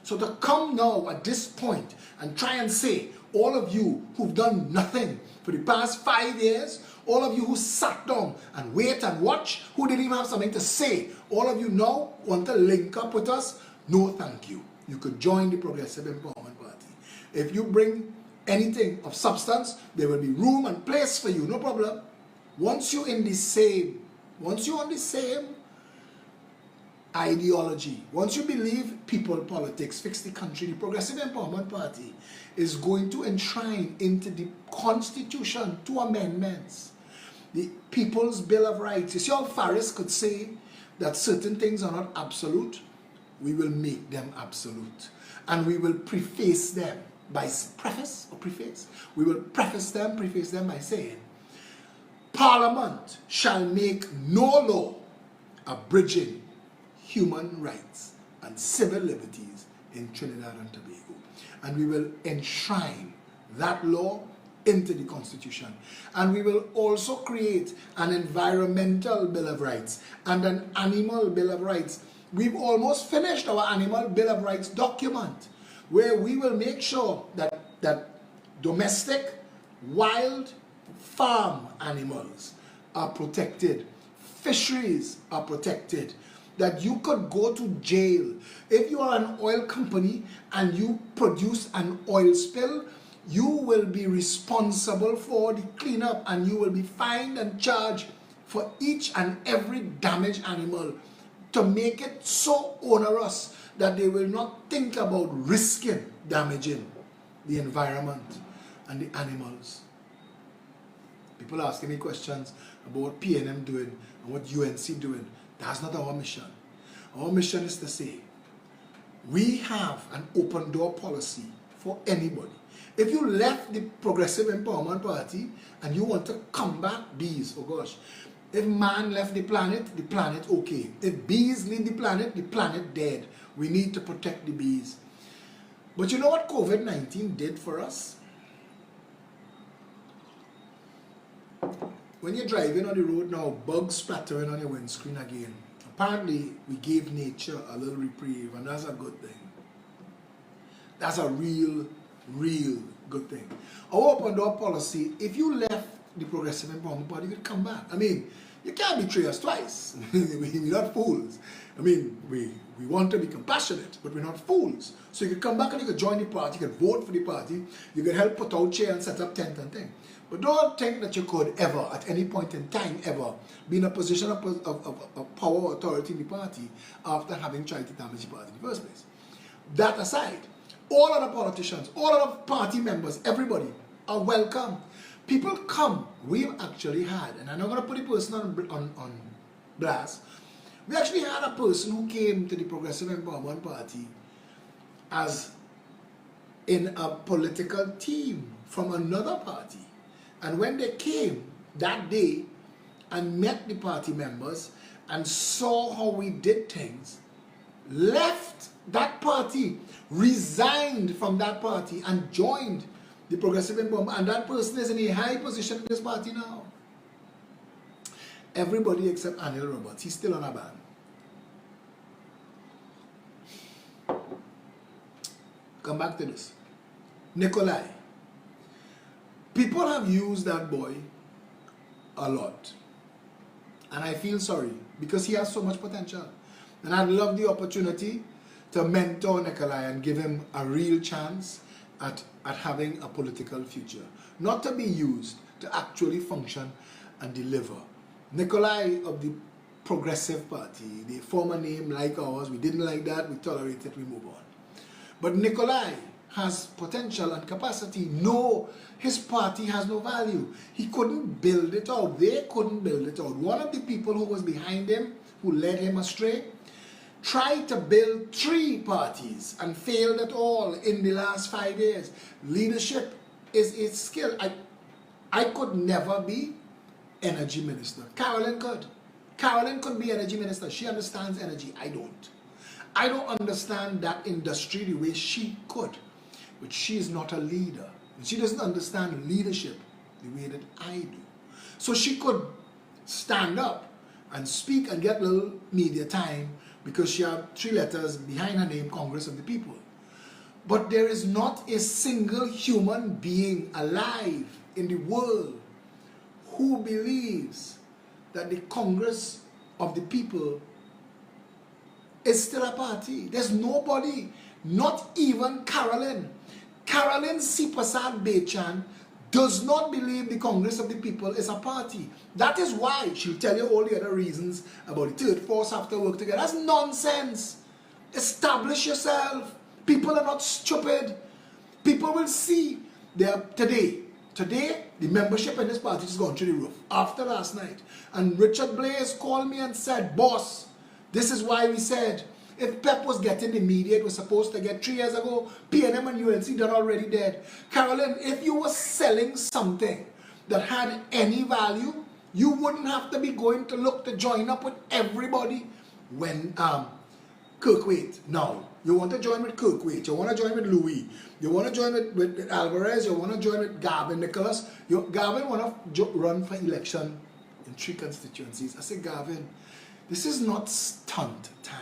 So to come now at this point and try and say, all of you who've done nothing for the past 5 years, all of you who sat down and wait and watch, who didn't even have something to say, all of you now want to link up with us, no thank you. You could join the Progressive Empowerment Party. If you bring anything of substance, there will be room and place for you, no problem. Once you're on the same ideology, once you believe people politics fix the country, the Progressive Empowerment Party is going to enshrine into the Constitution 2 amendments, the People's Bill of Rights. You see how Farris could say that certain things are not absolute? We will make them absolute. And we will preface them by we will preface them by saying, Parliament shall make no law abridging human rights and civil liberties in Trinidad and Tobago. And we will enshrine that law into the Constitution. And we will also create an environmental Bill of Rights and an animal Bill of Rights. We've almost finished our animal Bill of Rights document, where we will make sure that domestic, wild, farm animals are protected, fisheries are protected, that you could go to jail. If you are an oil company and you produce an oil spill, you will be responsible for the cleanup and you will be fined and charged for each and every damaged animal, to make it so onerous that they will not think about risking damaging the environment and the animals. People are asking me questions about what PNM doing and what UNC doing. That's not our mission. Our mission is to say, we have an open door policy for anybody. If you left the Progressive Empowerment Party and you want to come back, bees, oh gosh. If man left the planet okay. If bees leave the planet dead. We need to protect the bees. But you know what COVID-19 did for us? When you're driving on the road now, bugs splattering on your windscreen again. Apparently, we gave nature a little reprieve, and that's a good thing. That's a real good thing. Our open door policy, if you left the Progressive Empowerment Party, you could come back. I mean, you can't betray us twice. We're not fools. I mean, we want to be compassionate, but we're not fools. So you could come back and you could join the party, you could vote for the party, you could help put out chair and set up tent and thing. But don't think that you could ever, at any point in time ever, be in a position of power or authority in the party after having tried to damage the party in the first place. That aside, all other politicians, all other party members, everybody are welcome. People come. We've actually had, and I'm not going to put the person on blast, we actually had a person who came to the Progressive Empowerment Party as in a political team from another party. And when they came that day, and met the party members and saw how we did things, left that party, resigned from that party and joined the Progressive in Burma, and that person is in a high position in this party now. Everybody except Anil Roberts, he's still on a ban. Come back to this. Nikolai. People have used that boy a lot. And I feel sorry because he has so much potential. And I'd love the opportunity to mentor Nikolai and give him a real chance at having a political future. Not to be used, to actually function and deliver. Nikolai of the Progressive Party, the former name like ours, we didn't like that, we tolerate it, we move on. But Nikolai has potential and capacity. No, his party has no value. He couldn't build it out. They couldn't build it out. One of the people who was behind him, who led him astray, tried to build 3 parties and failed at all in the last 5 years. Leadership is a skill. I could never be energy minister. Carolyn could. Carolyn could be energy minister. She understands energy. I don't. I don't understand that industry the way she could. But she is not a leader. She doesn't understand leadership the way that I do. So she could stand up and speak and get a little media time because she had 3 letters behind her name, Congress of the People. But there is not a single human being alive in the world who believes that the Congress of the People is still a party. There's nobody, not even Carolyn. Carolyn Sipasad Bechan does not believe the Congress of the People is a party. That is why she'll tell you all the other reasons about the third force have to work together. That's nonsense. Establish yourself. People are not stupid. People will see today, the membership in this party has gone through the roof after last night. And Richard Blaze called me and said, boss, this is why we said, if PEP was getting the media it was supposed to get 3 years ago, PNM and UNC done already dead. Carolyn, if you were selling something that had any value, you wouldn't have to be going to look to join up with everybody when Kirkwaite. Now, you want to join with Kirkwaite, you want to join with Louis, you want to join with Alvarez, you want to join with Gavin Nicholas. Gavin want to run for election in 3 constituencies. I say, Gavin, this is not stunt time.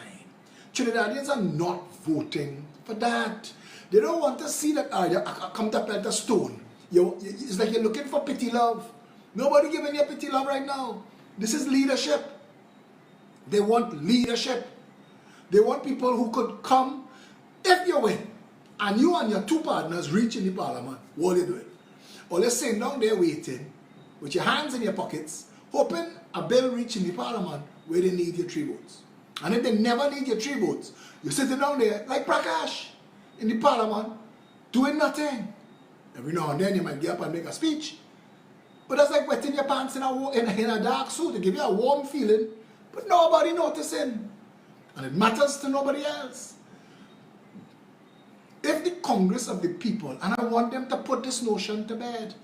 Trinidadians are not voting for that. They don't want to see that, you come to pelt a stone. It's like you're looking for pity love. Nobody giving you pity love right now. This is leadership. They want leadership. They want people who could come, if you win, and you and your 2 partners reach in the parliament, what are you doing? Or let's sitting down there waiting, with your hands in your pockets, hoping a bill reach in the parliament where they need your 3 votes. And if they never need your 3 votes, you're sitting down there like Prakash in the parliament, doing nothing. Every now and then you might get up and make a speech. But that's like wetting your pants in a dark suit to give you a warm feeling, but nobody noticing. And it matters to nobody else. If the Congress of the People, and I want them to put this notion to bed,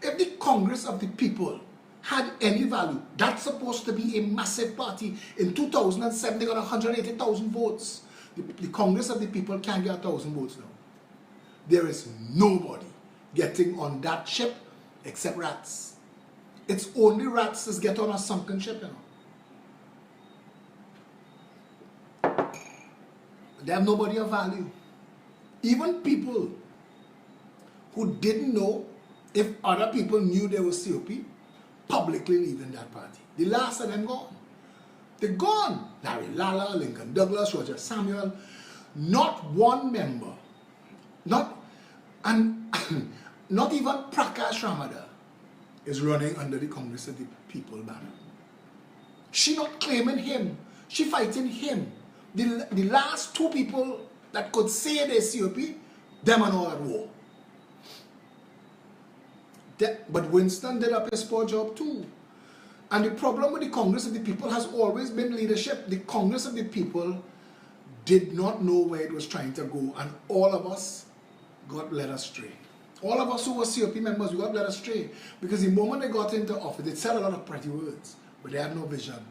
if the Congress of the People had any value, that's supposed to be a massive party. In 2007, they got 180,000 votes. The Congress of the People can't get 1,000 votes now. There is nobody getting on that ship except rats. It's only rats that get on a sunken ship, you know. They have nobody of value. Even people who didn't know if other people knew they were COP, publicly leaving that party. The last of them gone. They're gone. Larry Lala, Lincoln Douglas, Roger Samuel. Not one member. Not even Prakash Ramada is running under the Congress of the People banner. She not claiming him. She fighting him. The last 2 people that could say they're COP, them and all at war. But Winston did a piss poor job too. And the problem with the Congress of the People has always been leadership. The Congress of the People did not know where it was trying to go, and all of us got led astray. All of us who were COP members, we got led astray. Because the moment they got into office, they said a lot of pretty words. but they had no vision.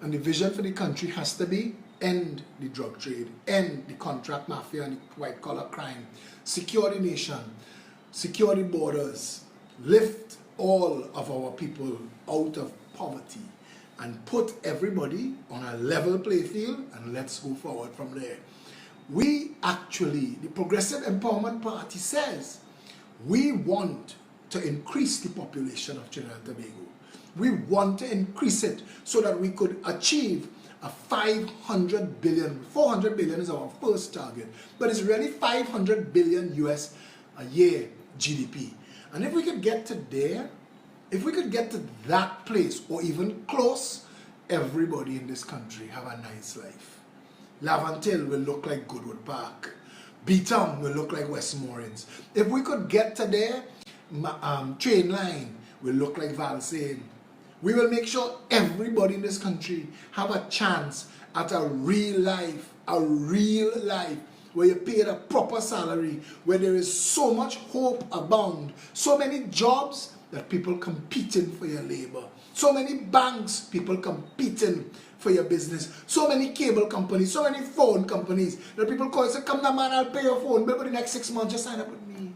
And the vision for the country has to be end the drug trade, end the contract mafia and the white collar crime, secure the nation, secure the borders, lift all of our people out of poverty, and put everybody on a level play field, and let's go forward from there. We actually, the Progressive Empowerment Party says, we want to increase the population of Trinidad and Tobago. We want to increase it so that we could achieve a 500 billion, 400 billion is our first target, but it's really 500 billion US a year GDP. And if we could get to there, if we could get to that place or even close, everybody in this country have a nice life. Laventille will look like Goodwood Park. Beetham will look like Westmoreland. If we could get to there, train line will look like Valsayn. We will make sure everybody in this country have a chance at a real life, where you're paid a proper salary, where there is so much hope abound, so many jobs that people competing for your labor, so many banks, people competing for your business, so many cable companies, so many phone companies that people call and say, come now man, I'll pay your phone bill for the next 6 months, just sign up with me.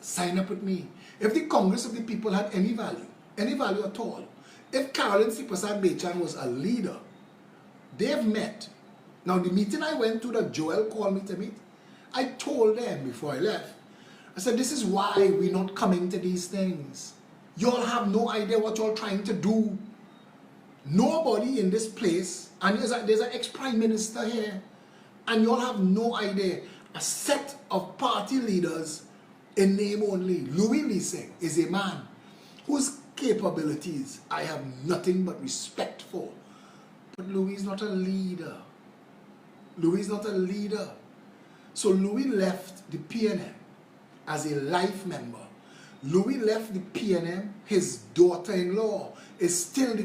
Sign up with me. If the Congress of the People had any value at all, if Carolyn C. Prasad Bechan was a leader, they've met. Now the meeting I went to that Joel called me to meet, I told them before I left, I said, this is why we're not coming to these things. Y'all have no idea what y'all trying to do. Nobody in this place, and there's an ex-prime minister here, and y'all have no idea. A set of party leaders in name only. Louis Leasing is a man whose capabilities I have nothing but respect for. But Louis is not a leader. Louis is not a leader. So Louis left the PNM as a life member. Louis left the PNM, his daughter-in-law is still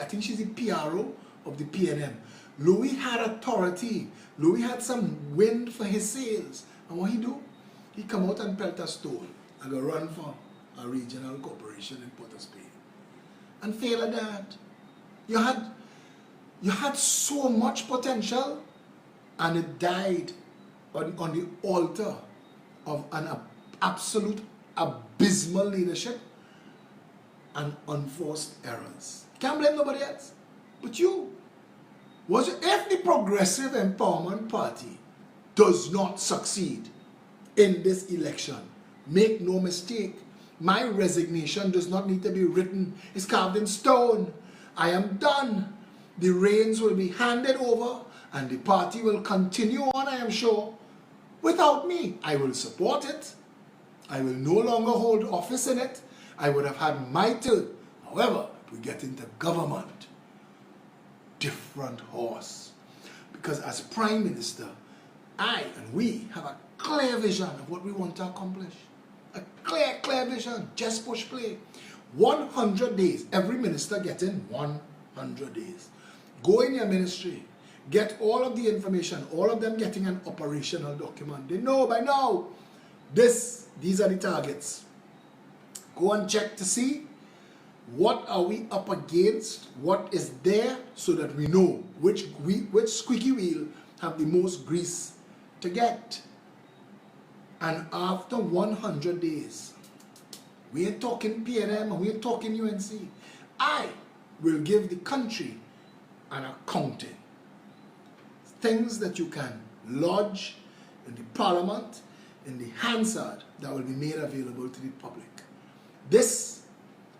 I think she's the PRO of the PNM. Louis had authority. Louis had some wind for his sails. And what he do? He come out and pelt a stone and go run for a regional corporation in Port of Spain. And fail at that. You had so much potential, and it died on the altar of an absolute abysmal leadership and unforced errors. Can't blame nobody else but you. If the Progressive Empowerment Party does not succeed in this election, make no mistake, my resignation does not need to be written. It's carved in stone. I am done. The reins will be handed over and the party will continue on, I am sure, without me. I will support it. I will no longer hold office in it. I would have had my turn. However, if we get into government, different horse. Because as Prime Minister, I and we have a clear vision of what we want to accomplish. A clear vision. Just push play. 100 days. Every minister getting 100 days. Go in your ministry. Get all of the information. All of them getting an operational document. They know by now. These are the targets. Go and check to see what are we up against, what is there, so that we know which squeaky wheel have the most grease to get. And after 100 days, we ain't talking PNM and we ain't talking UNC. I will give the country an accounting. Things that you can lodge in the Parliament, in the Hansard, that will be made available to the public. This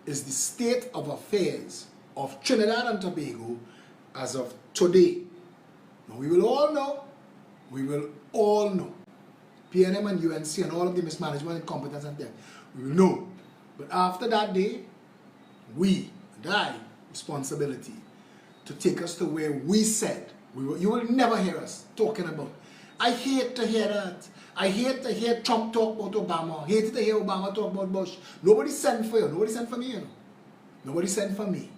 is the state of affairs of Trinidad and Tobago as of today. Now we will all know, PNM and UNC and all of the mismanagement, incompetence and debt, we will know. But after that day, we and I, responsibility to take us to where we said, you will never hear us talking about. I hate to hear that. I hate to hear Trump talk about Obama. I hate to hear Obama talk about Bush. Nobody sent for you. Nobody sent for me, you know. Nobody sent for me.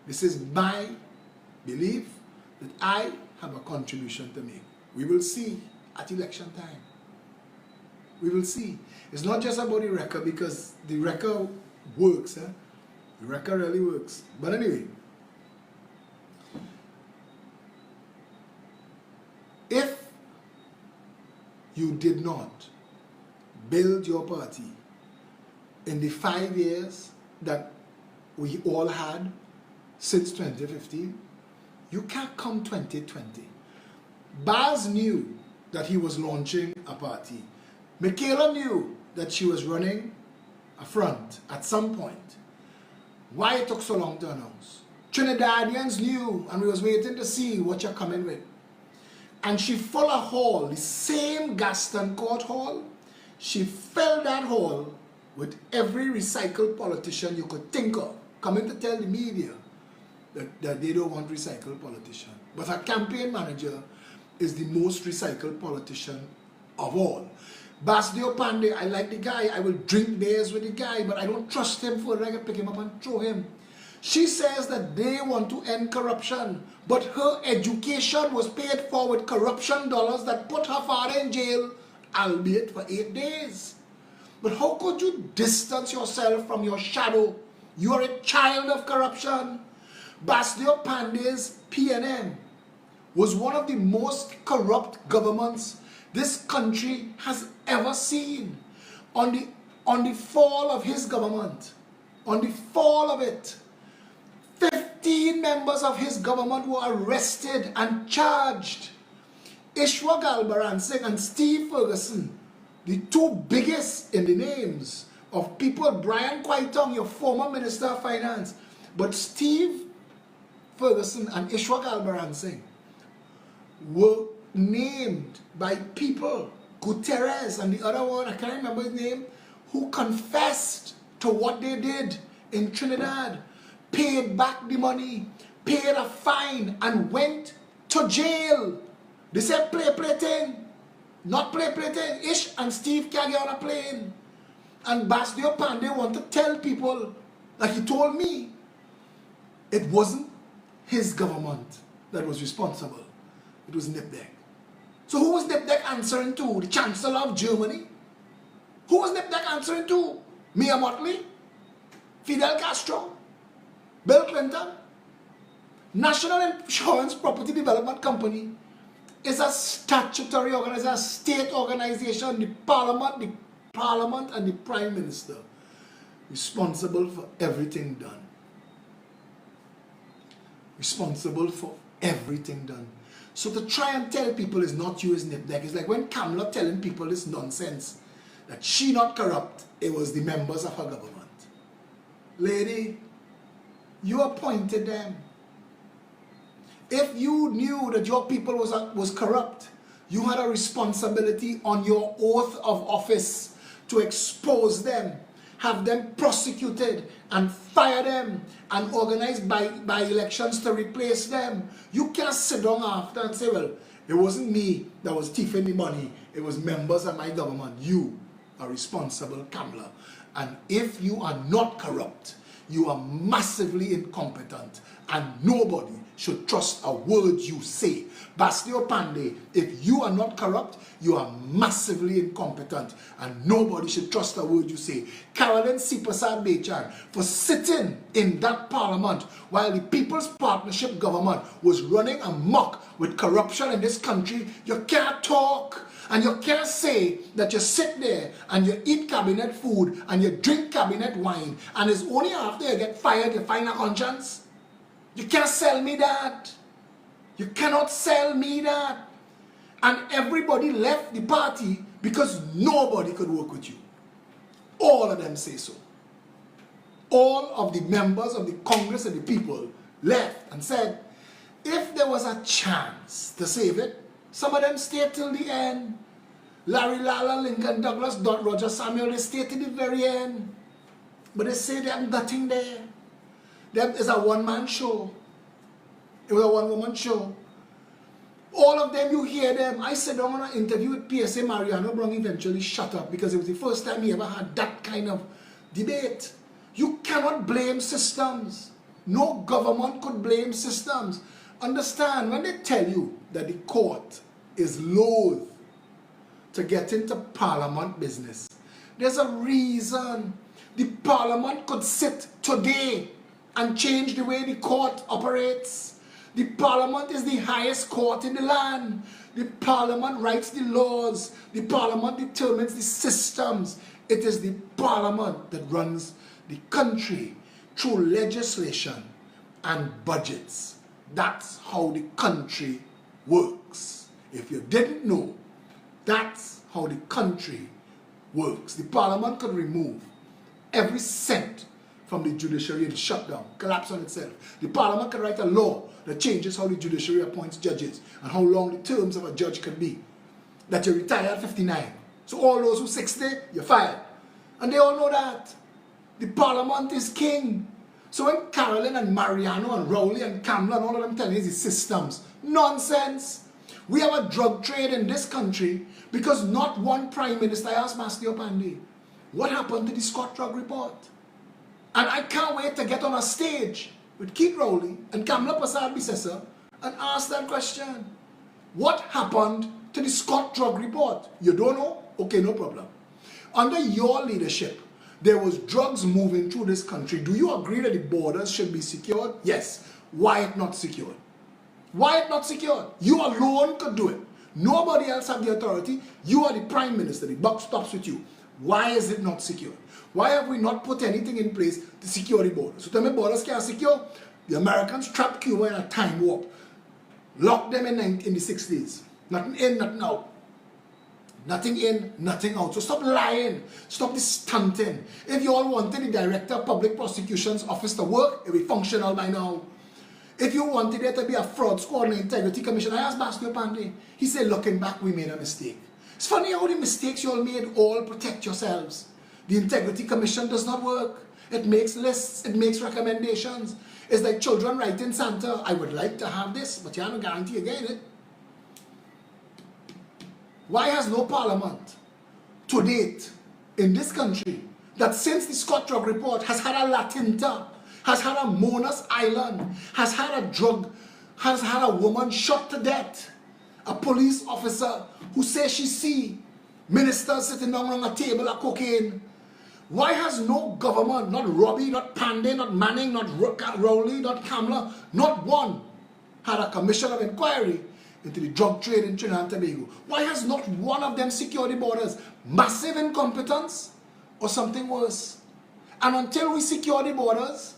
This is my belief that I have a contribution to make. We will see at election time. We will see. It's not just about the record, because the record works. The record really works. But anyway, if you did not build your party in the 5 years that we all had since 2015, you can't come 2020. Baz knew that he was launching a party. Michaela knew that she was running a front at some point. Why it took so long to announce? Trinidadians knew, and we was waiting to see what you're coming with. And she filled a hall, the same Gaston Court Hall. She filled that hall with every recycled politician you could think of, coming to tell the media that they don't want recycled politician. But her campaign manager is the most recycled politician of all. Basdio Pandey, I like the guy, I will drink beers with the guy, but I don't trust him for I can pick him up and throw him. She says that they want to end corruption, but her education was paid for with corruption dollars that put her father in jail, albeit for 8 days. But how could you distance yourself from your shadow? You are a child of corruption. Basdio Pandey's PNM was one of the most corrupt governments this country has ever seen. On the fall of his government, on the fall of it, 15 members of his government were arrested and charged. Ishwa Galbaransing and Steve Ferguson, the two biggest in the names of people. Brian Kwaitong, your former Minister of Finance, but Steve Ferguson and Ishwa Galbaransing were named by people, Guterres and the other one, I can't remember his name, who confessed to what they did in Trinidad, paid back the money, paid a fine, and went to jail. They said play thing, not play thing. Ish and Steve can't get on a plane. And Basdio Pandey want to tell people, like he told me, it wasn't his government that was responsible. It was Nipdek. So who was Nipdek answering to? The Chancellor of Germany? Who was Nipdek answering to? Mia Mottley? Fidel Castro? Bill Clinton? National Insurance Property Development Company is a statutory organization, a state organization, the parliament and the Prime Minister responsible for everything done. Responsible for everything done. So to try and tell people it's not you, it's Nipdek. It's like when Kamala telling people this nonsense, that she not corrupt, it was the members of her government. Lady, you appointed them. If you knew that your people was corrupt, you had a responsibility on your oath of office to expose them, have them prosecuted and fire them and organize by elections to replace them. You can't sit down after and say, well, it wasn't me that was thieving the money, it was members of my government. You are responsible, Kamala. And if you are not corrupt, you are massively incompetent, and nobody should trust a word you say. Basdio Pandey, if you are not corrupt, you are massively incompetent, and nobody should trust a word you say. Carolyn Sipasad Bechan, for sitting in that parliament while the People's Partnership government was running amok with corruption in this country, you can't talk. And you can't say that you sit there and you eat cabinet food and you drink cabinet wine, and it's only after you get fired you find a conscience. You can't sell me that. You cannot sell me that. And everybody left the party because nobody could work with you. All of them say so. All of the members of the Congress and the people left and said, if there was a chance to save it, some of them stayed till the end. Larry Lala, Lincoln Douglas, Roger Samuel, they stayed till the very end. But they say they have nothing there. It's a one-man show. It was a one-woman show. All of them, you hear them. I sat down on an interview with PSA Mariano Brown, eventually shut up because it was the first time he ever had that kind of debate. You cannot blame systems. No government could blame systems. Understand, when they tell you that the court is loath to get into parliament business, there's a reason. The Parliament could sit today and change the way the court operates. The Parliament is the highest court in the land. The Parliament writes the laws. The Parliament determines the systems. It is the Parliament that runs the country through legislation and budgets. That's how the country works. If you didn't know, that's how the country works. The Parliament could remove every cent from the judiciary and shut down, collapse on itself. The Parliament can write a law that changes how the judiciary appoints judges and how long the terms of a judge can be. That you retire at 59. So all those who 60, you're fired. And they all know that. The Parliament is king. So when Carolyn and Mariano and Rowley and Kamla and all of them telling us the systems, nonsense. We have a drug trade in this country because not one prime minister asked Master Opandi, what happened to the Scott drug report? And I can't wait to get on a stage with Keith Rowley and Kamla Prasad Bisesa and ask that question. What happened to the Scott drug report? You don't know? Okay, no problem. Under your leadership, there was drugs moving through this country. Do you agree that the borders should be secured? Yes. Why it not secured? Why it not secured? You alone could do it. Nobody else have the authority. You are the prime minister. The buck stops with you. Why is it not secured? Why have we not put anything in place to secure the borders? So tell me borders can't secure. The Americans trapped Cuba in a time warp. Locked them in the 60s. Nothing in, nothing out. Nothing in, nothing out. So stop lying. Stop this stunting. If you all wanted the Director of Public Prosecution's office to work, it will be functional by now. If you wanted there to be a fraud squad and integrity commission, I asked Master Opandi. He said, looking back, we made a mistake. It's funny how the mistakes you all made all protect yourselves. The integrity commission does not work. It makes lists. It makes recommendations. It's like children writing Santa, I would like to have this, but you have no guarantee again it. Why has no parliament to date in this country that since the Scott drug report has had a Latinta, has had a Monas Island, has had a woman shot to death, a police officer who says she see ministers sitting down on a table of cocaine? Why has no government, not Robbie, not Pandey, not Manning, not Rowley, not Kamla, not one had a commission of inquiry into the drug trade in Trinidad and Tobago? Why has not one of them secured the borders? Massive incompetence or something worse? And until we secure the borders,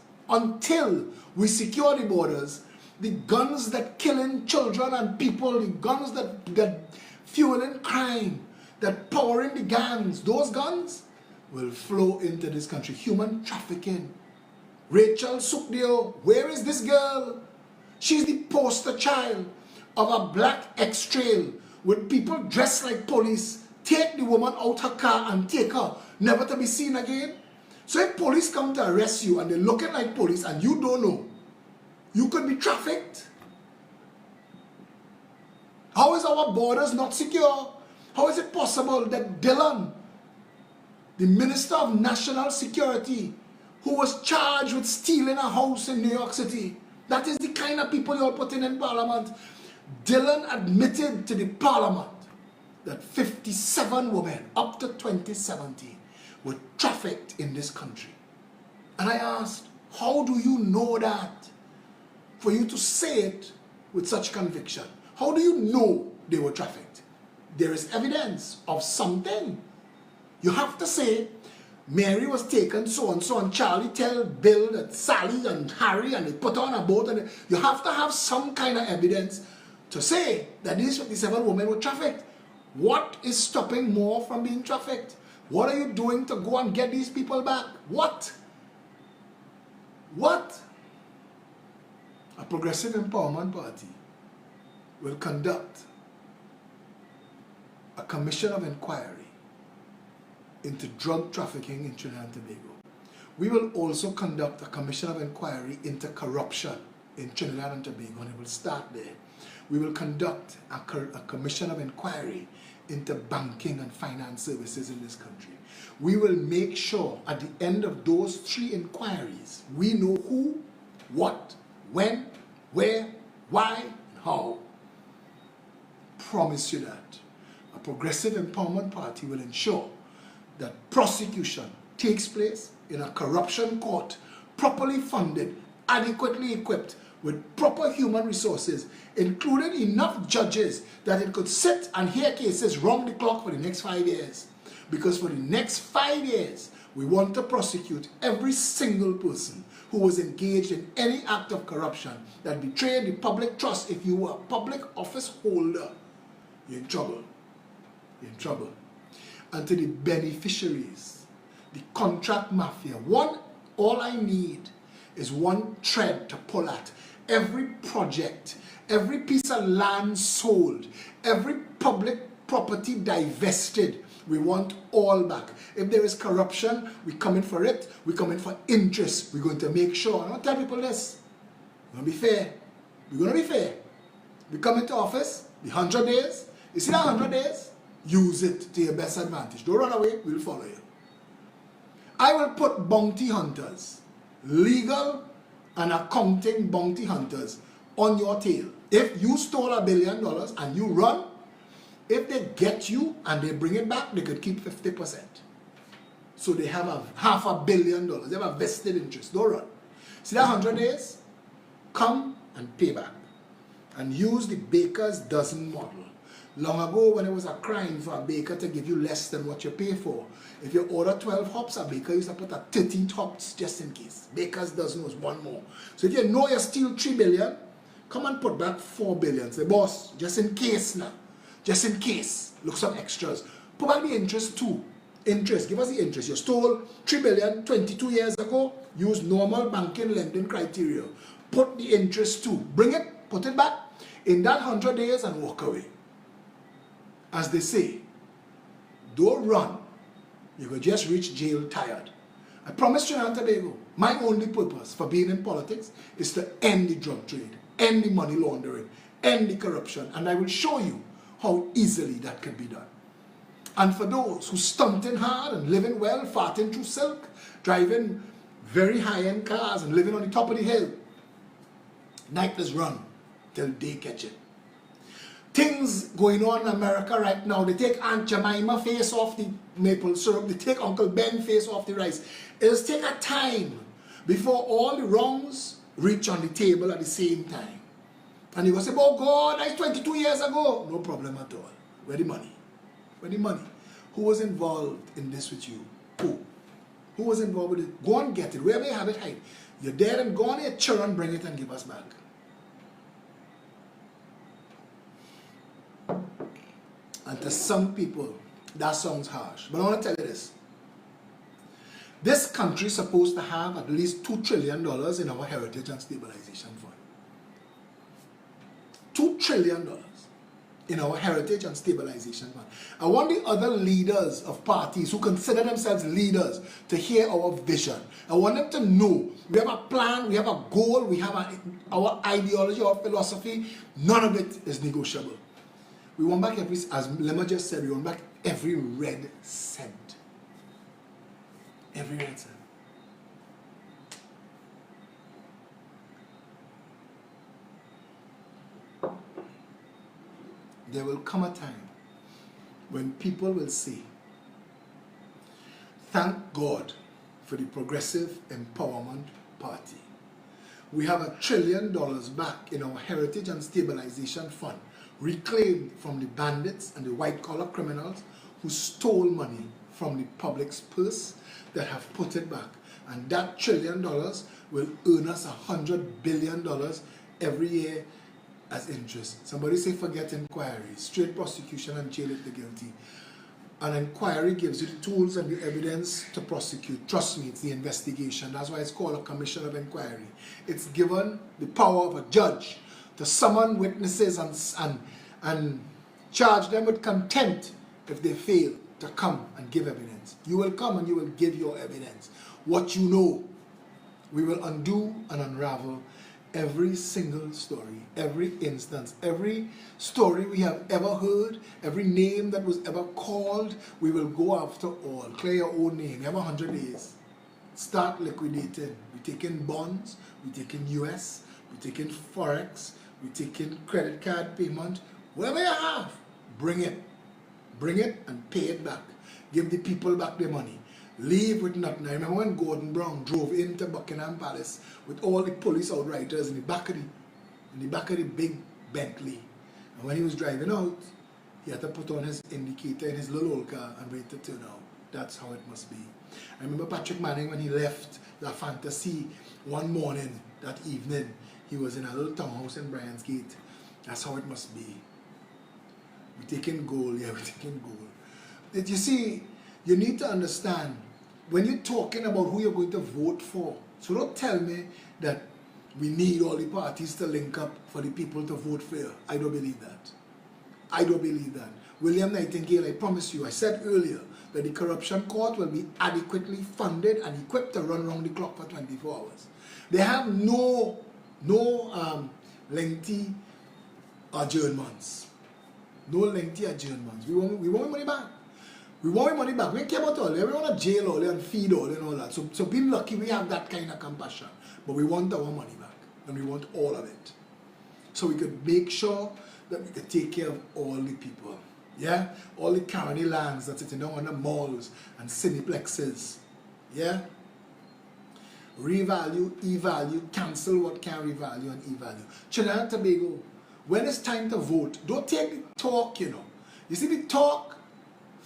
the guns that killing children and people, the guns that fueling crime, that powering the gangs, those guns will flow into this country. Human trafficking. Rachel Sukdeo, where is this girl? She's the poster child of a black X-Trail with people dressed like police take the woman out her car and take her, never to be seen again. So if police come to arrest you and they're looking like police and you don't know, you could be trafficked. How is our borders not secure? How is it possible that Dillon, the Minister of National Security, who was charged with stealing a house in New York City, that is the kind of people you're putting in Parliament. Dillon admitted to the Parliament that 57 women up to 2017 were trafficked in this country. And I asked, how do you know that? For you to say it with such conviction. How do you know they were trafficked? There is evidence of something. You have to say, Mary was taken so and so, and Charlie tell Bill that Sally and Harry, and they put on a boat, and you have to have some kind of evidence to say that these 57 women were trafficked. What is stopping more from being trafficked? What are you doing to go and get these people back? What? What? A Progressive Empowerment Party will conduct a commission of inquiry into drug trafficking in Trinidad and Tobago. We will also conduct a commission of inquiry into corruption in Trinidad and Tobago, and it will start there. We will conduct a commission of inquiry into banking and finance services in this country. We will make sure at the end of those 3 inquiries, we know who, what, when, where, why, and how. Promise you that. A Progressive Empowerment Party will ensure that prosecution takes place in a corruption court, properly funded, adequately equipped, with proper human resources, including enough judges that it could sit and hear cases round the clock for the next 5 years. Because for the next 5 years, we want to prosecute every single person who was engaged in any act of corruption that betrayed the public trust. If you were a public office holder, you're in trouble. You're in trouble. And to the beneficiaries, the contract mafia, all I need is one thread to pull at. Every project, every piece of land sold, every public property divested, we want all back. If there is corruption, we come in for it. We come in for interest. We're going to make sure. I don't tell people this. We're going to be fair. We're going to be fair. We come into office, the 100 days. You see that 100 days? Use it to your best advantage. Don't run away. We'll follow you. I will put bounty hunters, legal and accounting bounty hunters, on your tail. If you stole $1 billion and you run, if they get you and they bring it back, they could keep 50%. So they have a $500 million. They have a vested interest. Don't run. See that 100 days? Come and pay back. And use the baker's dozen model. Long ago, when it was a crime for a baker to give you less than what you pay for, if you order 12 hops, a baker used to put a 13th hops just in case. Baker's dozen was one more. So if you know you steal 3 billion, come and put back 4 billion. Say, boss, just in case now. Just in case. Look some extras. Put back the interest too. Interest. Give us the interest. You stole 3 billion 22 years ago. Use normal banking lending criteria. Put the interest too. Bring it. Put it back in that 100 days and walk away. As they say, don't run. You could just reach jail tired. I promise Trinidad and Tobago, my only purpose for being in politics is to end the drug trade, end the money laundering, end the corruption, and I will show you how easily that can be done. And for those who stunting hard and living well, farting through silk, driving very high-end cars and living on the top of the hill, nightless run till they catch it. Things going on in America right now. They take Aunt Jemima face off the maple syrup. They take Uncle Ben face off the rice. It'll take a time before all the wrongs reach on the table at the same time. And you go say, oh God, that's 22 years ago. No problem at all. Where the money? Where the money? Who was involved in this with you? Who? Who was involved with it? Go and get it. Wherever you have it, hide. You're dead and gone here, children, bring it and give us back. And to some people, that sounds harsh. But I want to tell you this. This country is supposed to have at least $2 trillion in our Heritage and Stabilization Fund. $2 trillion in our Heritage and Stabilization Fund. I want the other leaders of parties who consider themselves leaders to hear our vision. I want them to know we have a plan, we have a goal, we have our ideology, our philosophy. None of it is negotiable. We want back every, as Lemma just said, we want back every red cent. Every red cent. There will come a time when people will say, thank God for the Progressive Empowerment Party. We have $1 trillion back in our Heritage and Stabilization Fund, reclaimed from the bandits and the white-collar criminals who stole money from the public's purse that have put it back. And that $1 trillion will earn us $100 billion every year as interest. Somebody say forget inquiry, straight prosecution and jail it the guilty. An inquiry gives you the tools and the evidence to prosecute. Trust me, it's the investigation. That's why it's called a commission of inquiry. It's given the power of a judge to summon witnesses and charge them with contempt if they fail to come and give evidence. You will come and you will give your evidence. What you know, we will undo and unravel every single story, every instance, every story we have ever heard, every name that was ever called, we will go after all. Clear your own name. You have 100 days. Start liquidating. We take in bonds, we take in US, we take in Forex, we take in credit card payment. Whatever you have, bring it. Bring it and pay it back. Give the people back their money. Leave with nothing. I remember when Gordon Brown drove into Buckingham Palace with all the police outriders in the back of the big Bentley. And when he was driving out, he had to put on his indicator in his little old car and wait to turn out. That's how it must be. I remember Patrick Manning when he left La Fantasy one morning, that evening, he was in a little townhouse in Bryant's Gate. That's how it must be. We're taking gold, yeah, we're taking gold. Did you see, you need to understand, when you're talking about who you're going to vote for, so don't tell me that we need all the parties to link up for the people to vote for you. I don't believe that. I don't believe that. William Nightingale, I promise you, I said earlier that the corruption court will be adequately funded and equipped to run around the clock for 24 hours. They have no lengthy adjournments. No lengthy adjournments. We want money back. We want money back. We don't care about all that. We want to jail all that and feed all and all that. So being lucky, we have that kind of compassion. But we want our money back. And we want all of it. So we could make sure that we could take care of all the people. Yeah? All the county lands that's sitting down on the malls and cineplexes. Yeah? Revalue, e-value, cancel what can revalue and e-value. Trinidad and Tobago, when it's time to vote, don't take the talk, you know. You see the talk?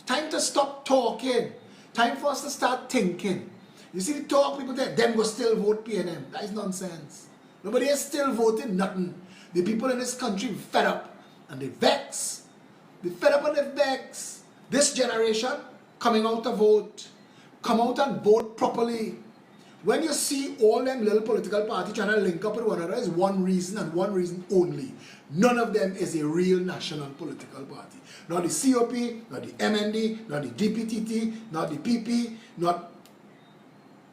Time to stop talking. Time for us to start thinking. You see the talk, people there, them go still vote PNM. That is nonsense. Nobody is still voting nothing. The people in this country fed up and they vex. They fed up and they vex. This generation coming out to vote. Come out and vote properly. When you see all them little political parties trying to link up with one another, is one reason and one reason only. None of them is a real national political party. Not the COP, not the MND, not the DPTT, not the PP, not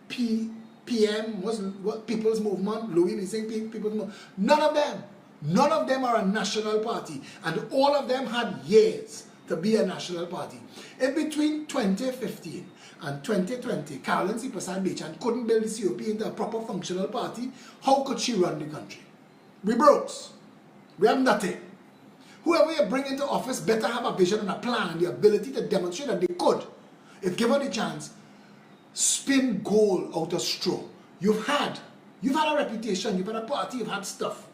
PM, what People's Movement, Louis be saying People's Movement. None of them. None of them are a national party. And all of them had years to be a national party. In between 2015 and 2020, Carolyn C. Prasad-Bechan couldn't build the COP into a proper functional party. How could she run the country? We broke. We have nothing. Whoever you bring into office better have a vision and a plan and the ability to demonstrate that they could, if given the chance, spin gold out of straw. You've had a reputation, you've had a party, you've had stuff.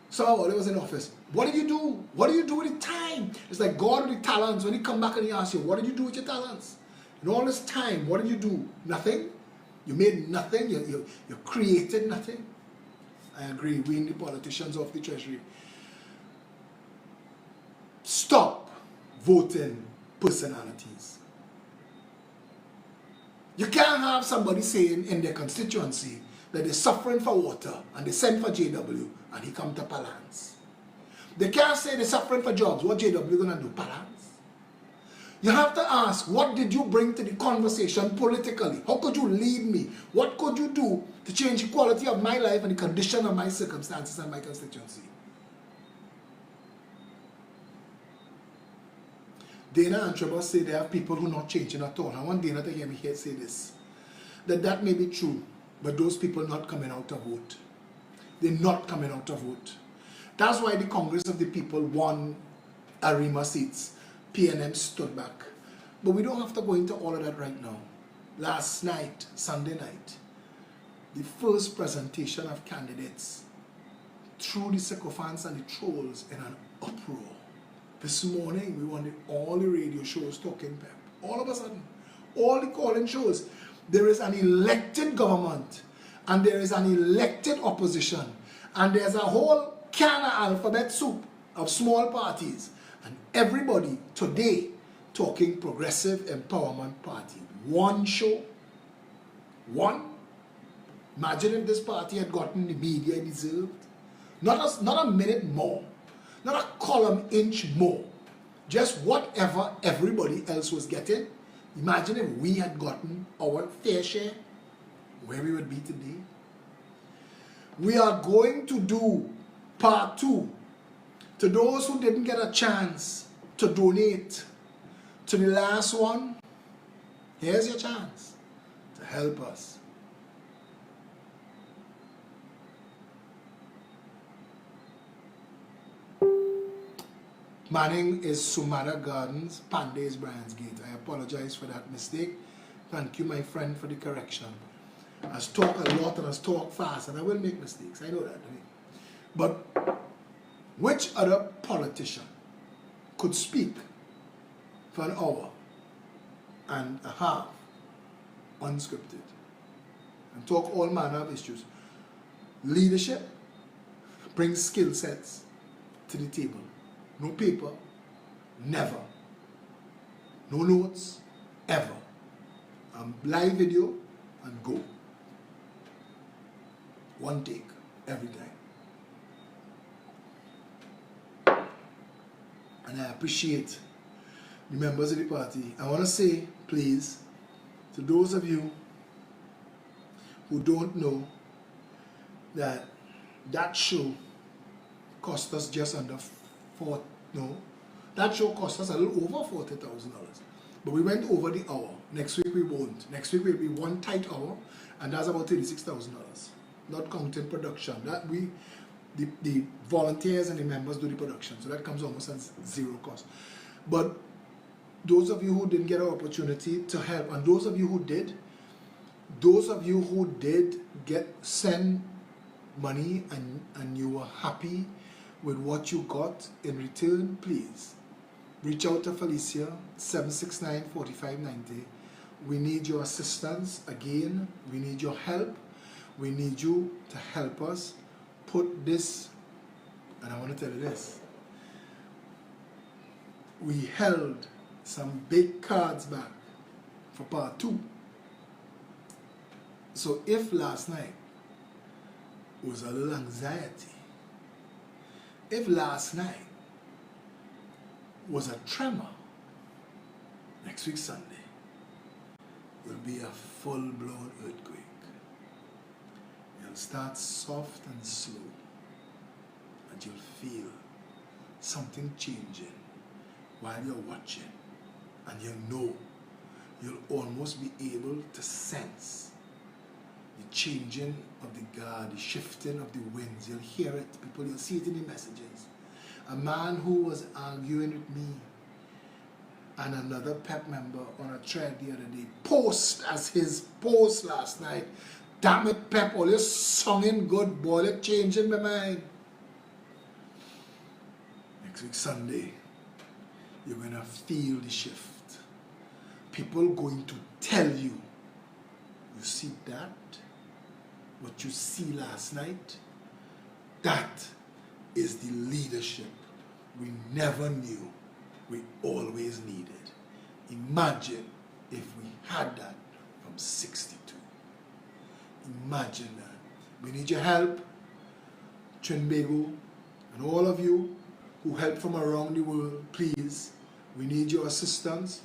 So it was in office. What did you do? What do you do with the time? It's like God with the talents. When he come back and he asks you, what did you do with your talents? In all this time, what did you do? Nothing? You made nothing? You created nothing? I agree, we the politicians of the treasury. Stop voting personalities. You can't have somebody saying in their constituency that they're suffering for water and they send for JW and he come to Palance. They can't say they're suffering for jobs. What JW gonna do? Palance? You have to ask, what did you bring to the conversation politically? How could you lead me? What could you do to change the quality of my life and the condition of my circumstances and my constituency? Dana and Trevor say they have people who are not changing at all. I want Dana to hear me here say this. That may be true, but those people are not coming out to vote. They're not coming out to vote. That's why the Congress of the People won Arima seats. PNM stood back. But we don't have to go into all of that right now. Last night, Sunday night, the first presentation of candidates threw the sycophants and the trolls in an uproar. This morning, we wanted all the radio shows talking pep. All of a sudden, all the calling shows. There is an elected government, and there is an elected opposition, and there's a whole can of alphabet soup of small parties, and everybody today talking Progressive Empowerment Party. One show, one. Imagine if this party had gotten the media it deserved. Not a minute more. Not a column inch more. Just whatever everybody else was getting. Imagine if we had gotten our fair share, where we would be today. We are going to do part 2. To those who didn't get a chance to donate to the last one, here's your chance to help us. Manning is Sumada Gardens, Pande is Bryant's Gate. I apologize for that mistake. Thank you, my friend, for the correction. I talk a lot and I talk fast, and I will make mistakes. I know that. But which other politician could speak for an hour and a half unscripted and talk all manner of issues? Leadership brings skill sets to the table. No paper, never. No notes, ever. Live video and go. One take, every time. And I appreciate the members of the party. I want to say, please, to those of you who don't know, that show cost us just under that show cost us a little over $40,000. But we went over the hour. Next week we won't. Next week will be one tight hour, and that's about $36,000. Not counting production. That the volunteers and the members do the production, so that comes almost at zero cost. But those of you who didn't get an opportunity to help, and those of you who did send money and you were happy with what you got in return, please reach out to Felicia, 769-4590. We need your assistance again. We need your help. We need you to help us put this, and I want to tell you this. We held some big cards back for part 2. So if last night was a little anxiety, if last night was a tremor, next week Sunday will be a full-blown earthquake. It'll start soft and slow, and you'll feel something changing while you're watching, and you'll almost be able to sense the changing of the guard, the shifting of the winds. You'll hear it, people, you'll see it in the messages. A man who was arguing with me and another PEP member on a thread the other day, post as his post last night, "Damn it, Pep, all your songing good, boy, you're changing my mind." Next week Sunday, you're going to feel the shift. People going to tell you, "You see that? What you see last night? That is the leadership we never knew we always needed." Imagine if we had that from 62. Imagine that. We need your help, Trinbago, and all of you who help from around the world, please. We need your assistance.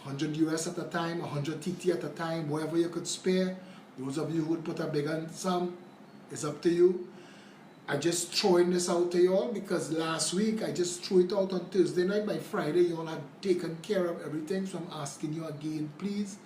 100 US at a time, 100 TT at a time, whatever you could spare. Those of you who would put a bigger sum, it's up to you. I just throwing this out to you all because last week I just threw it out on Thursday night. By Friday, you all had taken care of everything, so I'm asking you again, please.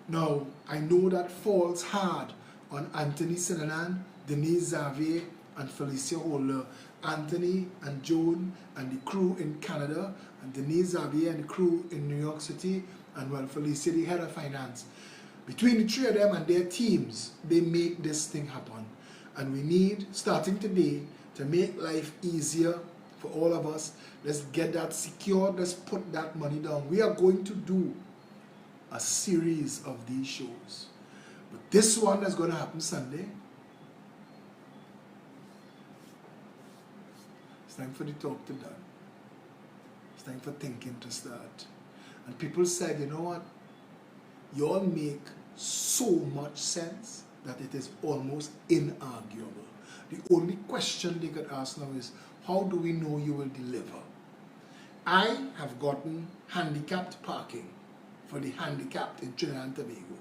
Now, I know that falls hard on Anthony Sinanan, Denise Xavier, and Felicia Holder. Anthony and Joan and the crew in Canada, and Denise Xavier and the crew in New York City, and well, Felicia, the head of finance. Between the three of them and their teams, they make this thing happen. And we need, starting today, to make life easier for all of us. Let's get that secured. Let's put that money down. We are going to do a series of these shows. But this one is going to happen Sunday. It's time for the talk to done. It's time for thinking to start. And people said, you know what? You all make so much sense that it is almost inarguable. The only question they could ask now is, how do we know you will deliver? I have gotten handicapped parking for the handicapped in Trinidad and Tobago.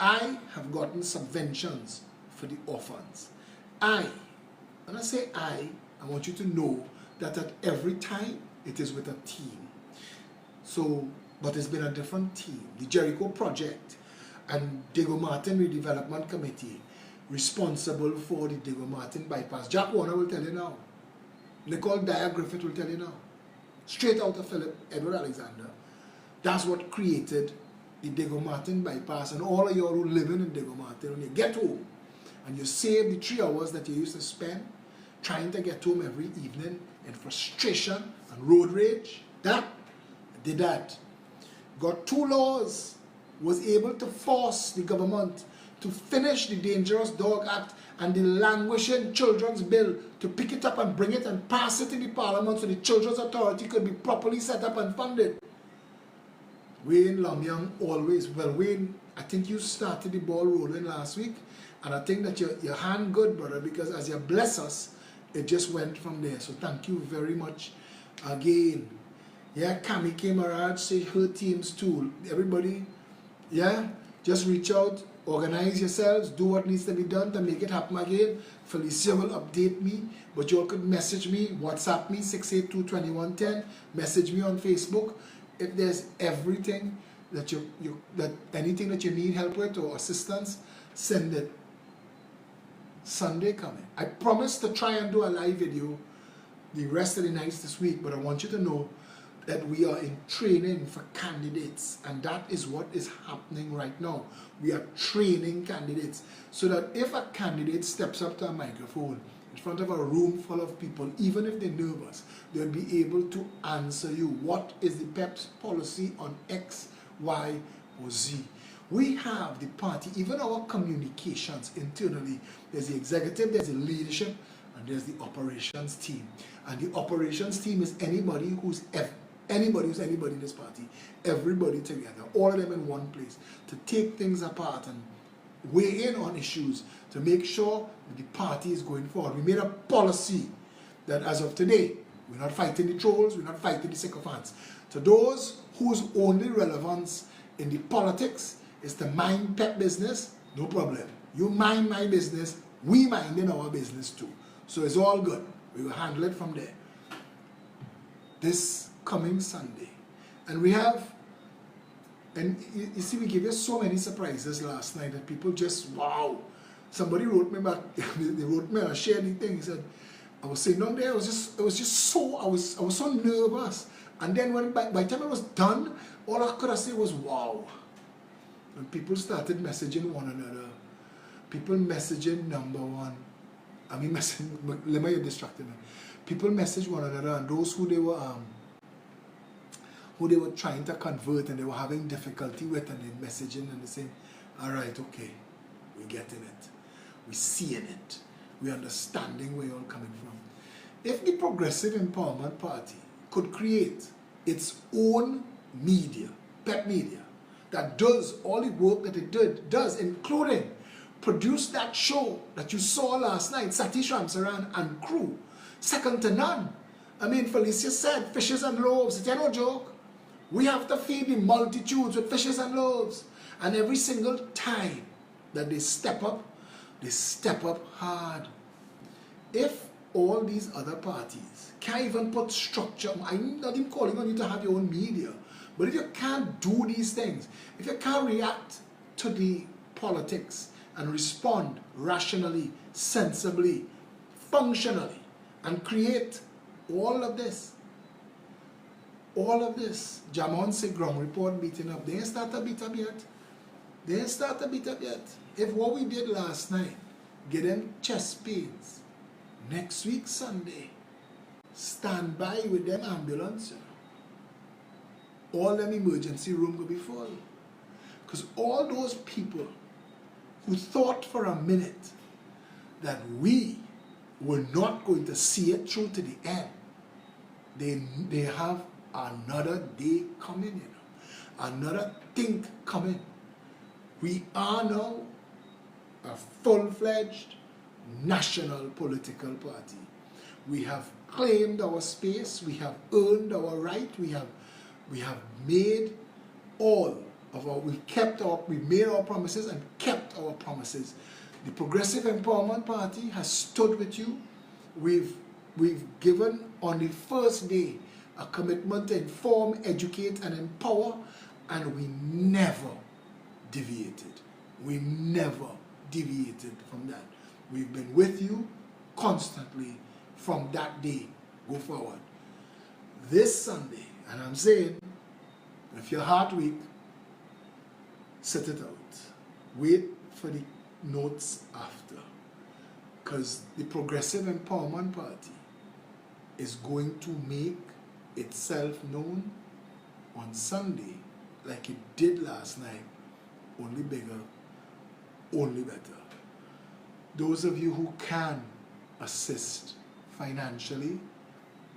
I have gotten subventions for the orphans. When I say I want you to know that at every time it is with a team. So, but it's been a different team. The Jericho Project and Diego Martin Redevelopment Committee responsible for the Diego Martin bypass. Jack Warner will tell you now. Nicole Dyer Griffith will tell you now. Straight out of Phillip, Edward Alexander. That's what created the Diego Martin bypass, and all of you who living in Diego Martin, when you get home and you save the 3 hours that you used to spend trying to get home every evening in frustration and road rage, that did that. Got 2 laws, was able to force the government to finish the Dangerous Dog Act and the languishing Children's Bill, to pick it up and bring it and pass it in the Parliament so the Children's Authority could be properly set up and funded. Wayne Lamyang always, well Wayne, I think you started the ball rolling last week, and I think that your hand good, brother, because as you bless us, it just went from there. So thank you very much again. Yeah, Kami Kemaraj say her teams too. Everybody, yeah, just reach out, organize yourselves, do what needs to be done to make it happen again. Felicia will update me, but you all could message me, WhatsApp me, 682-2110, message me on Facebook. If there's everything that anything that you need help with or assistance, send it. Sunday coming. I promise to try and do a live video the rest of the nights this week, but I want you to know that we are in training for candidates, and that is what is happening right now. We are training candidates so that if a candidate steps up to a microphone in front of a room full of people, even if they're nervous, they'll be able to answer you. What is the PEP's policy on X, Y, or Z? We have the party, even our communications internally. There's the executive, there's the leadership, and there's the operations team. And the operations team is anybody who's anybody in this party, everybody together, all of them in one place, to take things apart and weigh in on issues to make sure that the party is going forward. We made a policy that as of today, we're not fighting the trolls, we're not fighting the sycophants. To those whose only relevance in the politics is to mind PEP business, no problem. You mind my business, we mind in our business too. So it's all good. We will handle it from there. This coming Sunday. And we have, and you see, we gave you so many surprises last night that people just, wow. Somebody wrote me back, they wrote me, I shared the thing, he said, I was sitting down there, I was just so nervous. And then when by the time I was done, all I could say was, wow. And people started messaging one another. People messaging number one. I mean, let me distract me. People message one another, and those who they were trying to convert and they were having difficulty with, and they messaging and they saying, all right, okay, we're getting it. We're seeing it. We're understanding where you're all coming from. If the Progressive Empowerment Party could create its own media, PEP media, that does all the work that it does, including produce that show that you saw last night, Satish Ramsaran and crew, second to none. I mean, Felicia said, fishes and loaves, it's no joke. We have to feed the multitudes with fishes and loaves. And every single time that they step up hard. If all these other parties can't even put structure, I'm not even calling on you to have your own media, but if you can't do these things, if you can't react to the politics and respond rationally, sensibly, functionally, and create all of this, Jamon say ground report beating up, they ain't start to beat up yet. If what we did last night, get them chest pains, next week Sunday, stand by with them ambulance, all them emergency room will be full. Because all those people who thought for a minute that we were not going to see it through to the end, they have another day coming, another thing coming. We are now a full-fledged national political party. We have claimed our space, we have earned our right, we have made all of our, we made our promises and kept our promises. The Progressive Empowerment Party has stood with you. We've given on the first day a commitment to inform, educate, and empower, and we never deviated. We never deviated from that. We've been with you constantly from that day go forward. This Sunday, and I'm saying, if your heart weak, sit it out. Wait for the notes after. Because the Progressive Empowerment Party is going to make itself known on Sunday like it did last night, only bigger, only better. Those of you who can assist financially,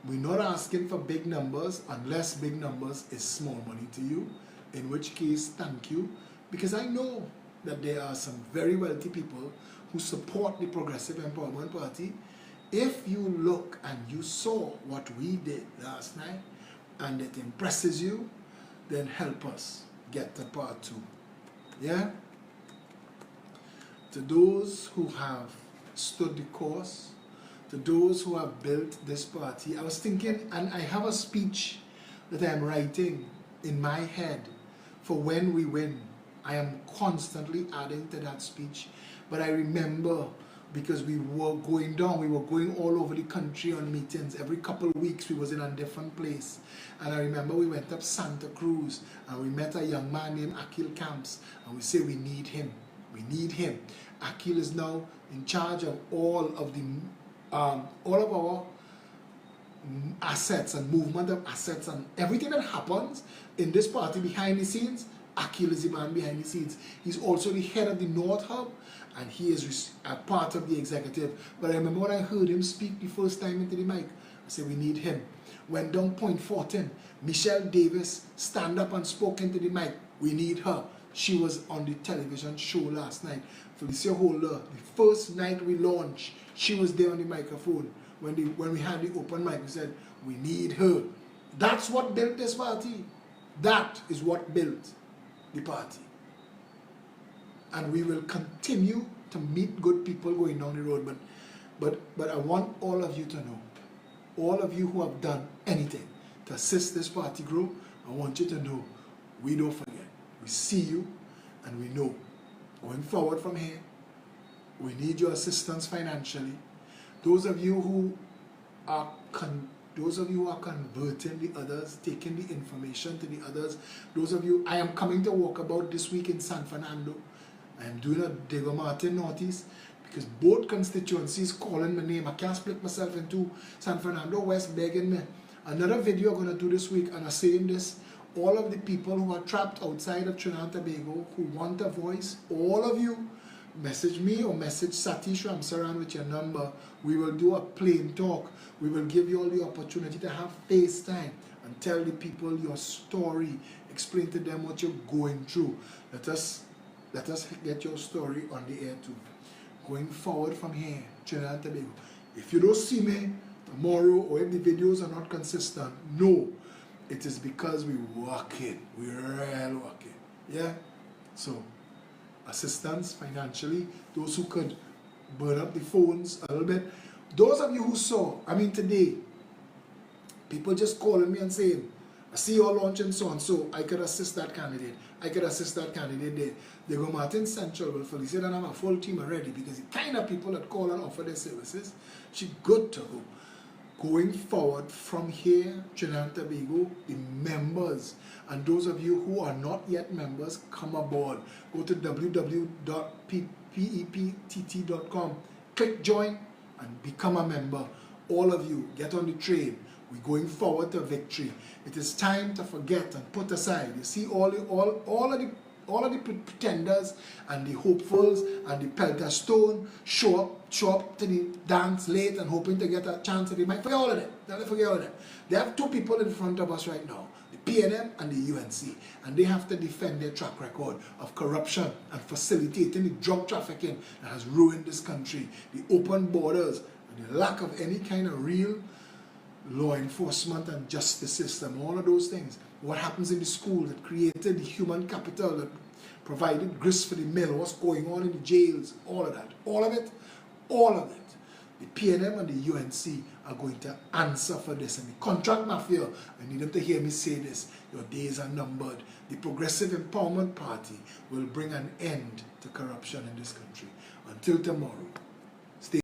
we're not asking for big numbers unless big numbers is small money to you, in which case thank you, because I know that there are some very wealthy people who support the Progressive Empowerment Party. If you look and you saw what we did last night and it impresses you, then help us get to part 2. Yeah? To those who have stood the course, to those who have built this party, I was thinking, and I have a speech that I'm writing in my head for when we win. I am constantly adding to that speech, but I remember because we were going all over the country on meetings. Every couple of weeks we was in a different place. And I remember we went up Santa Cruz and we met a young man named Akil Camps and we say we need him. We need him. Akil is now in charge of all of our assets and movement of assets and everything that happens in this party behind the scenes. Akil is the man behind the scenes. He's also the head of the North Hub and he is a part of the executive. But I remember when I heard him speak the first time into the mic, I said we need him. Went down Point Fortin, Michelle Davis stand up and spoke into the mic. We need her. She was on the television show last night. Felicia Holder, the first night we launched, she was there on the microphone. When we had the open mic, we said, we need her. That's what built this party. That is what built the party. And we will continue to meet good people going down the road. But I want all of you to know, all of you who have done anything to assist this party grow, I want you to know, we don't forget. We see you and we know. Going forward from here, we need your assistance financially. Those of you who are converting the others, taking the information to the others, those of you, I am coming to walkabout this week in San Fernando. I am doing a Diego Martin Northeast because both constituencies calling my name. I can't split myself into San Fernando West begging me. Another video I'm going to do this week, and I'm saying this, all of the people who are trapped outside of Trinidad and Tobago who want a voice, all of you, message me or message Satish Ramsaran with your number. We will do a plain talk. We will give you all the opportunity to have FaceTime and tell the people your story. Explain to them what you're going through. Let us get your story on the air too. Going forward from here, Trinidad and Tobago. If you don't see me tomorrow or if the videos are not consistent, no. It is because we're working. We're real working. Yeah? So, assistance financially. Those who could burn up the phones a little bit. Those of you who saw, I mean today, people just calling me and saying, I see you all launching so and so, I could assist that candidate. I could assist that candidate there. They go Martin Central, well, Felicia don't have a full team already because the kind of people that call and offer their services, she good to go. Going forward from here, Trinidad and Tobago, the members, and those of you who are not yet members, come aboard. Go to www.peptt.com, click join, and become a member. All of you, get on the train. We're going forward to victory. It is time to forget and put aside. You see all of the pretenders and the hopefuls and the pelter stone show up to the dance late and hoping to get a chance at the mic. Forget all of them. Don't forget all of them. They have two people in front of us right now, the PNM and the UNC, and they have to defend their track record of corruption and facilitating the drug trafficking that has ruined this country, the open borders, and the lack of any kind of real law enforcement and justice system, all of those things. What happens in the school that created the human capital that provided grist for the mill, what's going on in the jails, all of that, all of it. The PNM and the UNC are going to answer for this. And the contract mafia, I need them to hear me say this, your days are numbered. The Progressive Empowerment Party will bring an end to corruption in this country. Until tomorrow.